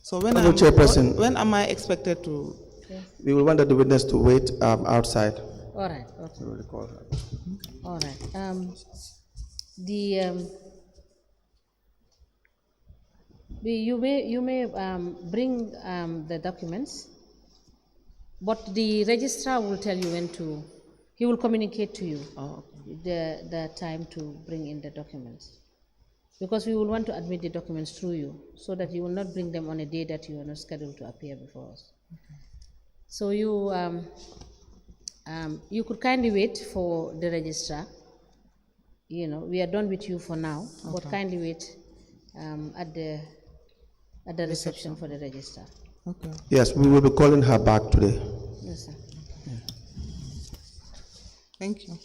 So when Chairperson. when am I expected to? Yes. We will want the witness to wait outside. All right. Okay. We will call her. All right. You may bring the documents, but the registrar will tell you when to. He will communicate to you the time to bring in the documents, because we will want to admit the documents through you, so that you will not bring them on a day that you are not scheduled to appear before us. Okay. So you could kindly wait for the registrar. You know, we are done with you for now, but kindly wait at the reception for the registrar. Okay. Yes, we will be calling her back today. Yes, sir. Thank you.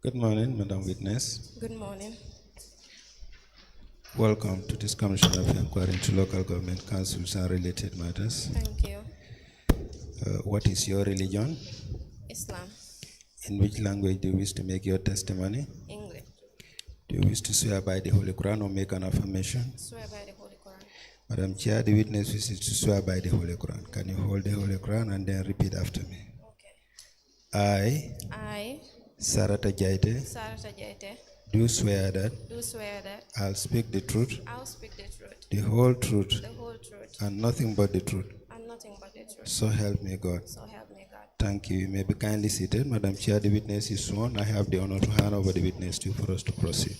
Good morning, Madam Witness. Good morning. Welcome to this Commission of Inquiry into Local Government Councils and Related Matters. Thank you. What is your religion? Islam. In which language do you wish to make your testimony? English. Do you wish to swear by the Holy Quran or make an affirmation? Swear by the Holy Quran. Madam Chair, the witness wishes to swear by the Holy Quran. Can you hold the Holy Quran and then repeat after me? Okay. I, Sarata Jaite, do swear that I'll speak the truth, I'll speak the truth, the whole truth, the whole truth, and nothing but the truth. and nothing but the truth. So help me God. So help me God. Thank you. You may be kindly seated. Madam Chair, the witness is sworn. I have the honor to hand over the witness to you for us to proceed.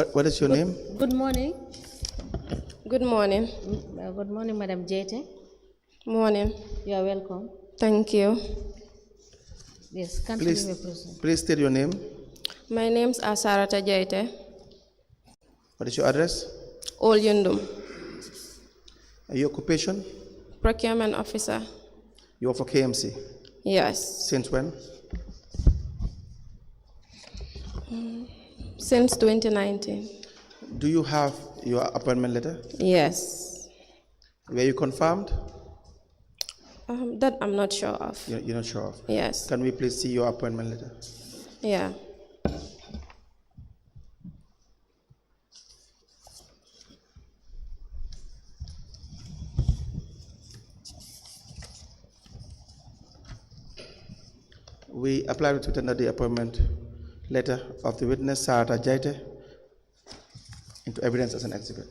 What is your name? Good morning. Good morning. Good morning, Madam Jete. Morning. You are welcome. Thank you. Yes, continue your process. Please state your name. My name's Asarata Jaite, What is your address? Old Yundum, Your occupation? Procurement Officer. You are for K.M.C. Yes. Since when? Since 2019. Do you have your appointment letter? Yes. Were you confirmed? That I'm not sure of. You're not sure of? Yes. Can we please see your appointment letter? Yeah. We apply to tender the appointment letter of the witness, Sarata Jaite, into evidence as an exhibit.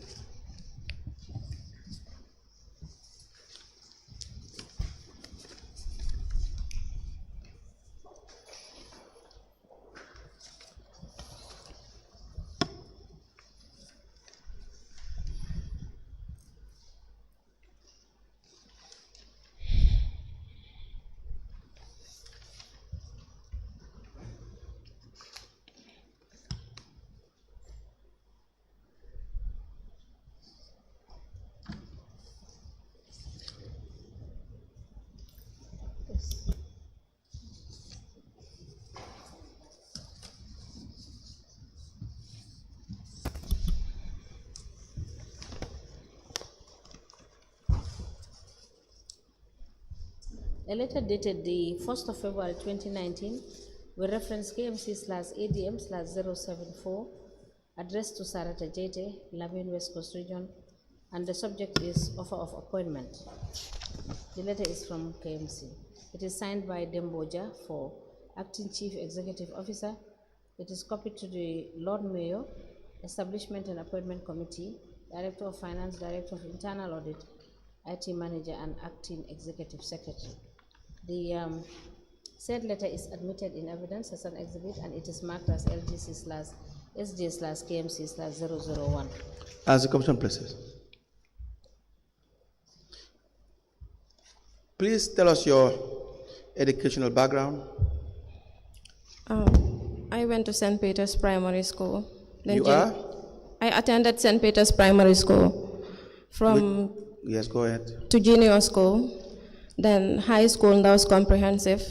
A letter dated the 1st of February 2019 with reference KMC/ADM/074 addressed to Sarata Jete, Lamin West Coast Region, and the subject is offer of appointment. The letter is from KMC. It is signed by Demboja for Acting Chief Executive Officer. It is copied to the Lord Mayor, Establishment and Appointment Committee, Director of Finance, Director of Internal Audit, IT Manager, and Acting Executive Secretary. The said letter is admitted in evidence as an exhibit, and it is marked as LGC/SJ/KMC/001. As the commission places. Please tell us your educational background. I went to St. Peter's Primary School. You are? I attended St. Peter's Primary School from Yes, go ahead. to junior school, then high school, that was comprehensive.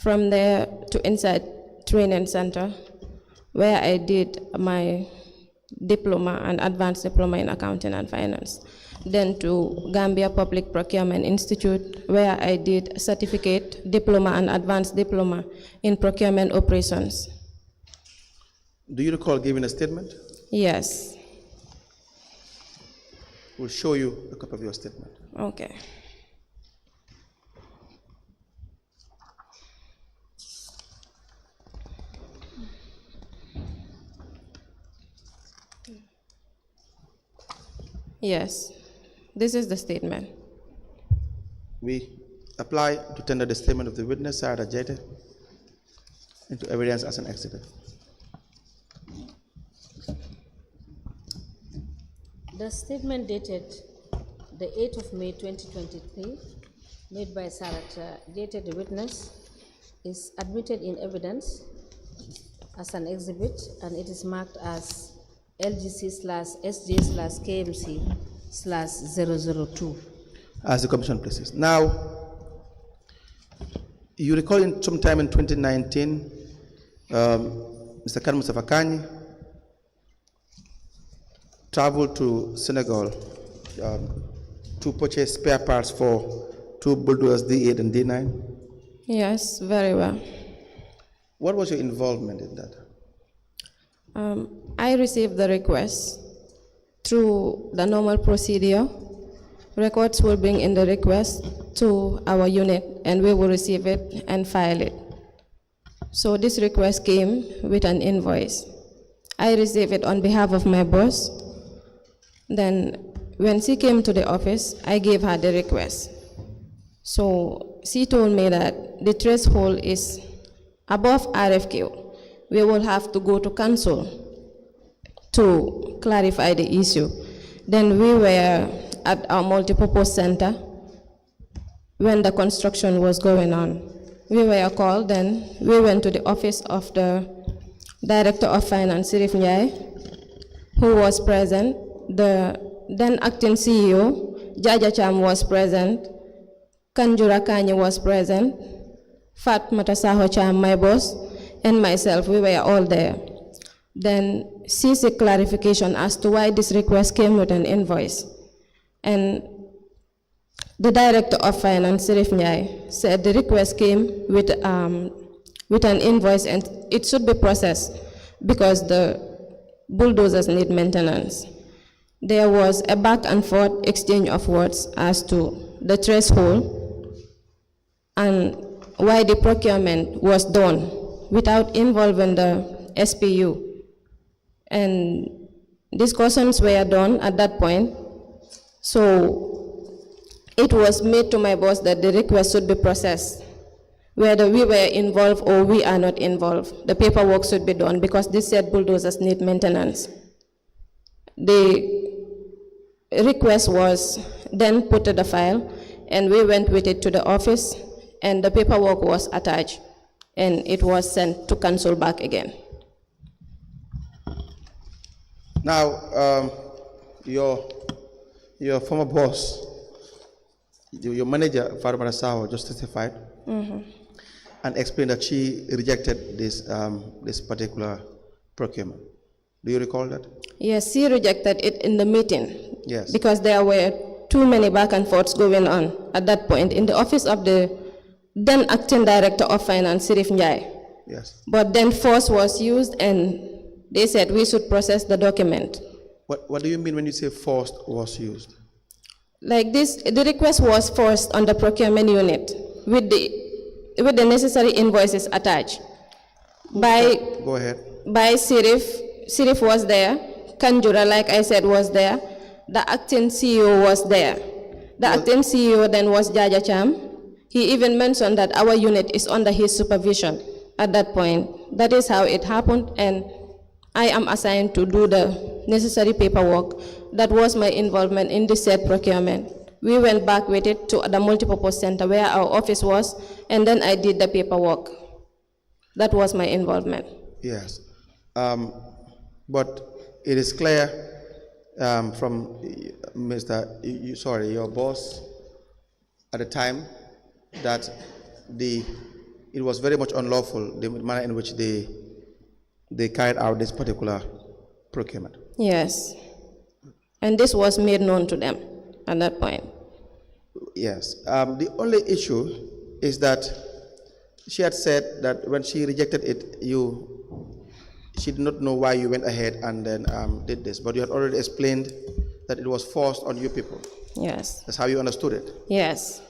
From there to Inside Training Center, where I did my diploma and advanced diploma in accounting and finance. Then to Gambia Public Procurement Institute, where I did certificate, diploma, and advanced diploma in procurement operations. Do you recall giving a statement? Yes. We'll show you a copy of your statement. Okay. Yes, this is the statement. We apply to tender the statement of the witness, Sarata Jete, into evidence as an exhibit. The statement dated the 8th of May 2023, made by Sarata Jete, the witness, is admitted in evidence as an exhibit, and it is marked as LGC/SJ/KMC/002. As the commission places. Now, you recall in sometime in 2019, Mr. Kan Mustafa Kanyi traveled to Senegal to purchase spare parts for 2 bulldozers, D8 and D9. Yes, very well. What was your involvement in that? I received the request through the normal procedure. Records will bring in the request to our unit, and we will receive it and file it. So this request came with an invoice. I received it on behalf of my boss. Then when she came to the office, I gave her the request. So she told me that the threshold is above RFQ. We will have to go to council to clarify the issue. Then we were at our multipurpose center when the construction was going on. We were called, then we went to the office of the Director of Finance, Sirif Njai, who was present. The then acting CEO, Jaja Cham, was present. Kanjura Kanye was present. Fatou Cham, my boss, and myself, we were all there. Then CC clarification as to why this request came with an invoice. And the Director of Finance, Sirif Njai, said the request came with an invoice and it should be processed because the bulldozers need maintenance. There was a back and forth exchange of words as to the threshold and why the procurement was done without involving the SPU. And discussions were done at that point. So it was made to my boss that the request should be processed. Whether we were involved or we are not involved, the paperwork should be done because these said bulldozers need maintenance. The request was then put to the file and we went with it to the office and the paperwork was attached and it was sent to council back again. Now, your former boss, your manager, Fatou Cham, just testified and explained that she rejected this, this particular procurement. Do you recall that? Yes, she rejected it in the meeting. Yes. Because there were too many back and forths going on at that point in the office of the then acting Director of Finance, Sirif Njai. Yes. But then force was used and they said we should process the document. What do you mean when you say forced was used? Like this, the request was forced on the procurement unit with the necessary invoices attached. Go ahead. By Sirif was there, Kanjura, like I said, was there, the acting CEO was there. The acting CEO then was Jaja Cham. He even mentioned that our unit is under his supervision at that point. That is how it happened, and I am assigned to do the necessary paperwork. That was my involvement in the said procurement. We went back with it to the multipurpose center where our office was, and then I did the paperwork. That was my involvement. Yes. But it is clear from your boss at the time that it was very much unlawful, the manner in which they carried out this particular procurement. Yes. And this was made known to them at that point. Yes. The only issue is that she had said that when she rejected it, she did not know why you went ahead and then did this, but you had already explained that it was forced on you people. Yes. That's how you understood it. Yes.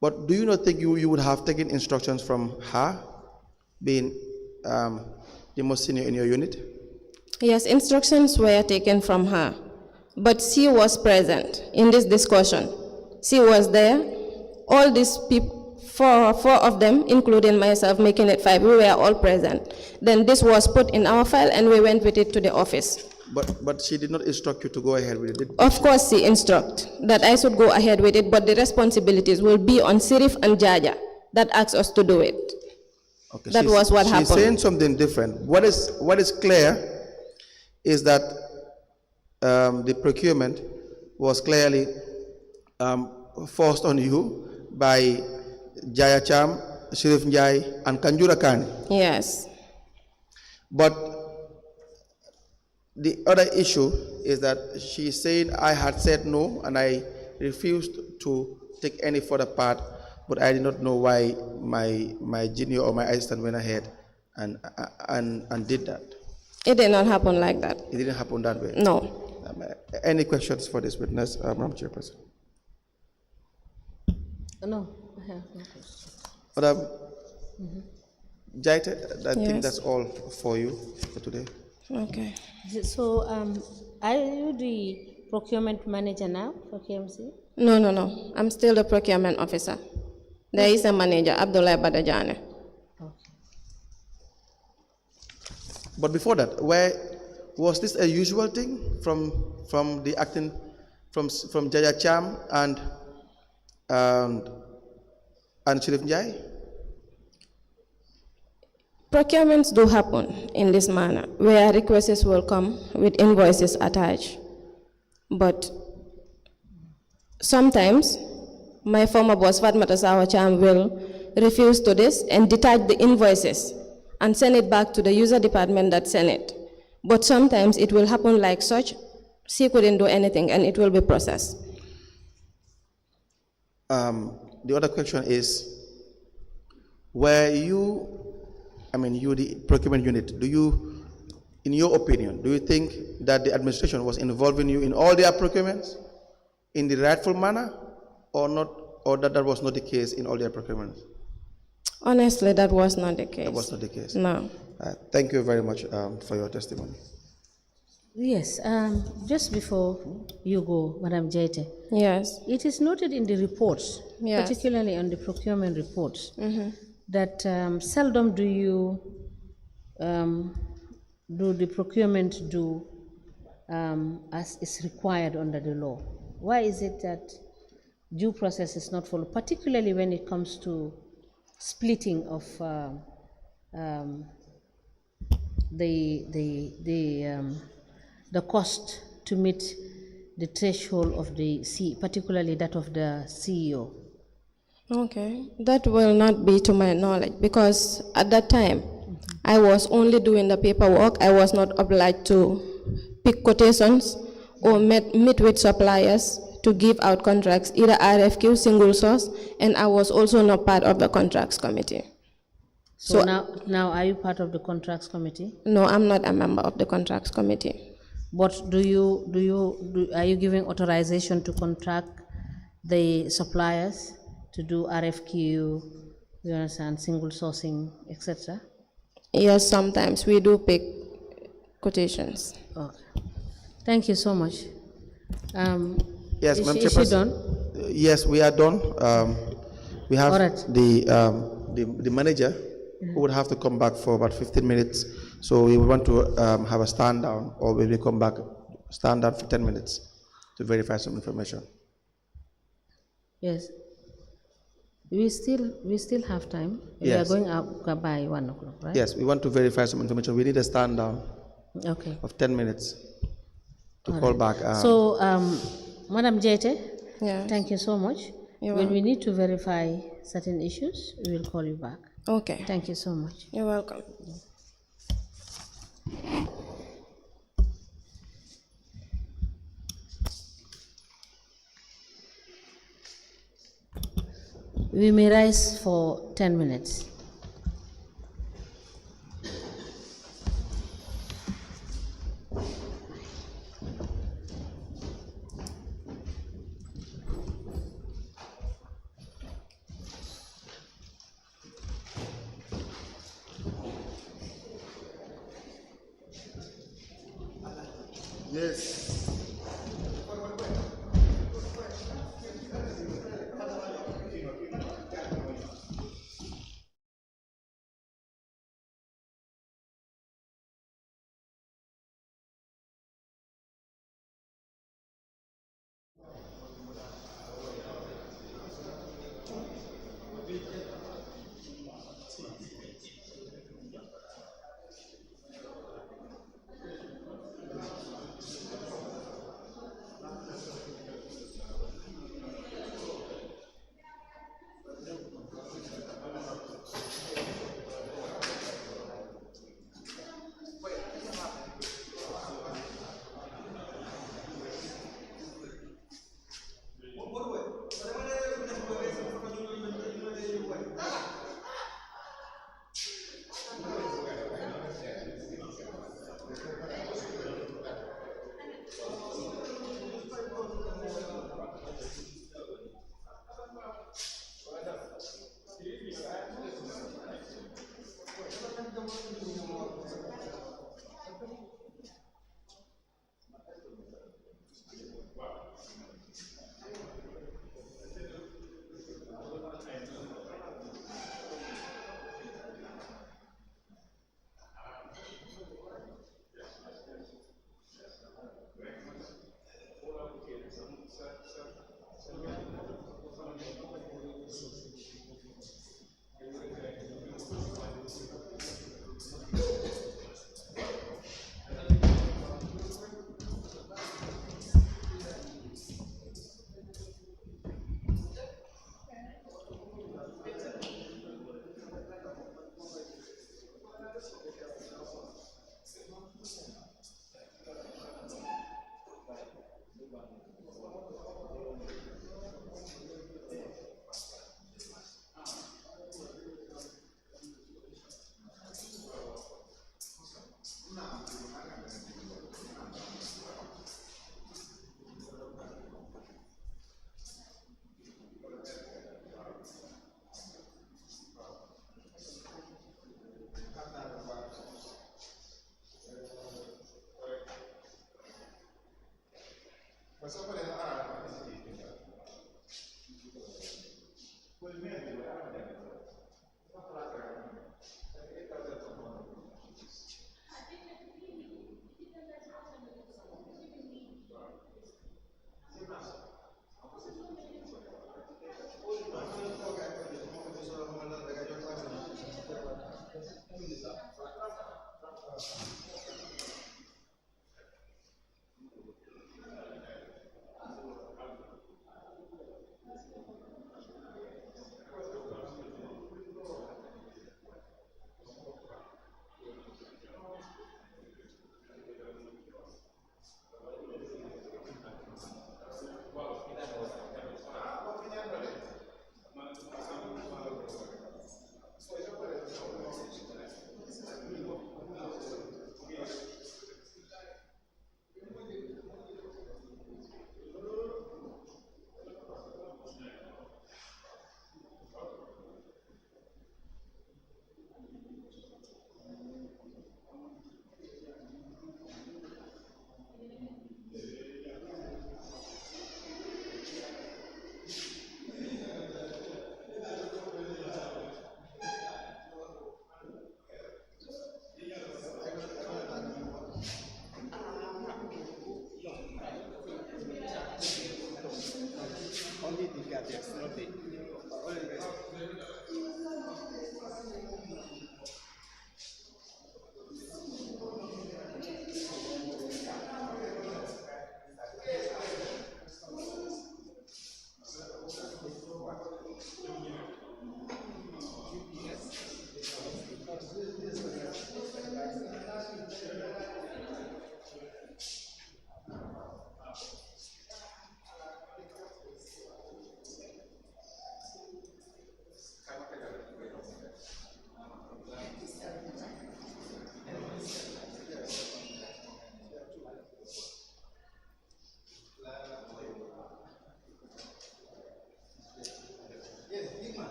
But do you not think you would have taken instructions from her, being the most senior in your unit? Yes, instructions were taken from her, but she was present in this discussion. She was there. All these people, four of them, including myself, making it 5, we were all present. Then this was put in our file and we went with it to the office. But she did not instruct you to go ahead with it? Of course she instructed that I should go ahead with it, but the responsibilities will be on Sirif and Jaja that asked us to do it. Okay, that was what happened. She's saying something different. What is clear is that the procurement was clearly forced on you by Jaya Cham, Sirif Njai, and Kanjura Kani. Yes. But the other issue is that she's saying I had said no and I refused to take any further part, but I did not know why my junior or my assistant went ahead and did that. It did not happen like that. It didn't happen that way? No. Any questions for this witness, Madam Chairperson? No, I have no questions. Madam Jaite, I think Yes. that's all for you for today. Okay. So, are you the procurement manager now for K.M.C? No. I'm still the procurement officer. There is a manager, Abdullah Badajane. Okay. But before that, where Was this a usual thing from the acting, from Jaja Cham and Sheriff Njai? Procurements do happen in this manner, where requests will come with invoices attached. But sometimes, my former boss, Fatou Cham, will refuse to this and detach the invoices and send it back to the user department that sent it. But sometimes it will happen like such, she couldn't do anything and it will be processed. The other question is, were you, you the procurement unit, do you, in your opinion, do you think that the administration was involving you in all their procurements in the rightful manner, or not, or that was not the case in all their procurements? Honestly, that was not the case. That was not the case? No. Thank you very much for your testimony. Yes, just before you go, Madam Jete. Yes. It is noted in the reports, Yes. particularly on the procurement reports, that seldom do the procurement do as is required under the law. Why is it that due process is not followed, particularly when it comes to splitting of the cost to meet the threshold of the particularly that of the CEO? Okay, that will not be to my knowledge, because at that time, I was only doing the paperwork. I was not obliged to pick quotations or meet with suppliers to give out contracts, either RFQ, single source, and I was also not part of the contracts committee. So now are you part of the contracts committee? No, I'm not a member of the contracts committee. But are you giving authorization to contract the suppliers to do RFQ, you understand, single sourcing, etc.? Yes, sometimes we do pick quotations. Okay. Thank you so much. Yes, is she done? Yes, we are done. We have All right. the manager who would have to come back for about 15 minutes. So we want to have a stand down, or we will come back, stand down for 10 minutes to verify some information. Yes. We still have time. Yes. We are going out by 1 o'clock, right? Yes, we want to verify some information. We need a stand down Okay. of 10 minutes to call back. So, Madam Jete, Yes. thank you so much. You're When we welcome. need to verify certain issues, we will call you back. Okay. Thank you so much. You're welcome. We may rise for 10 minutes. Yes.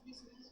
business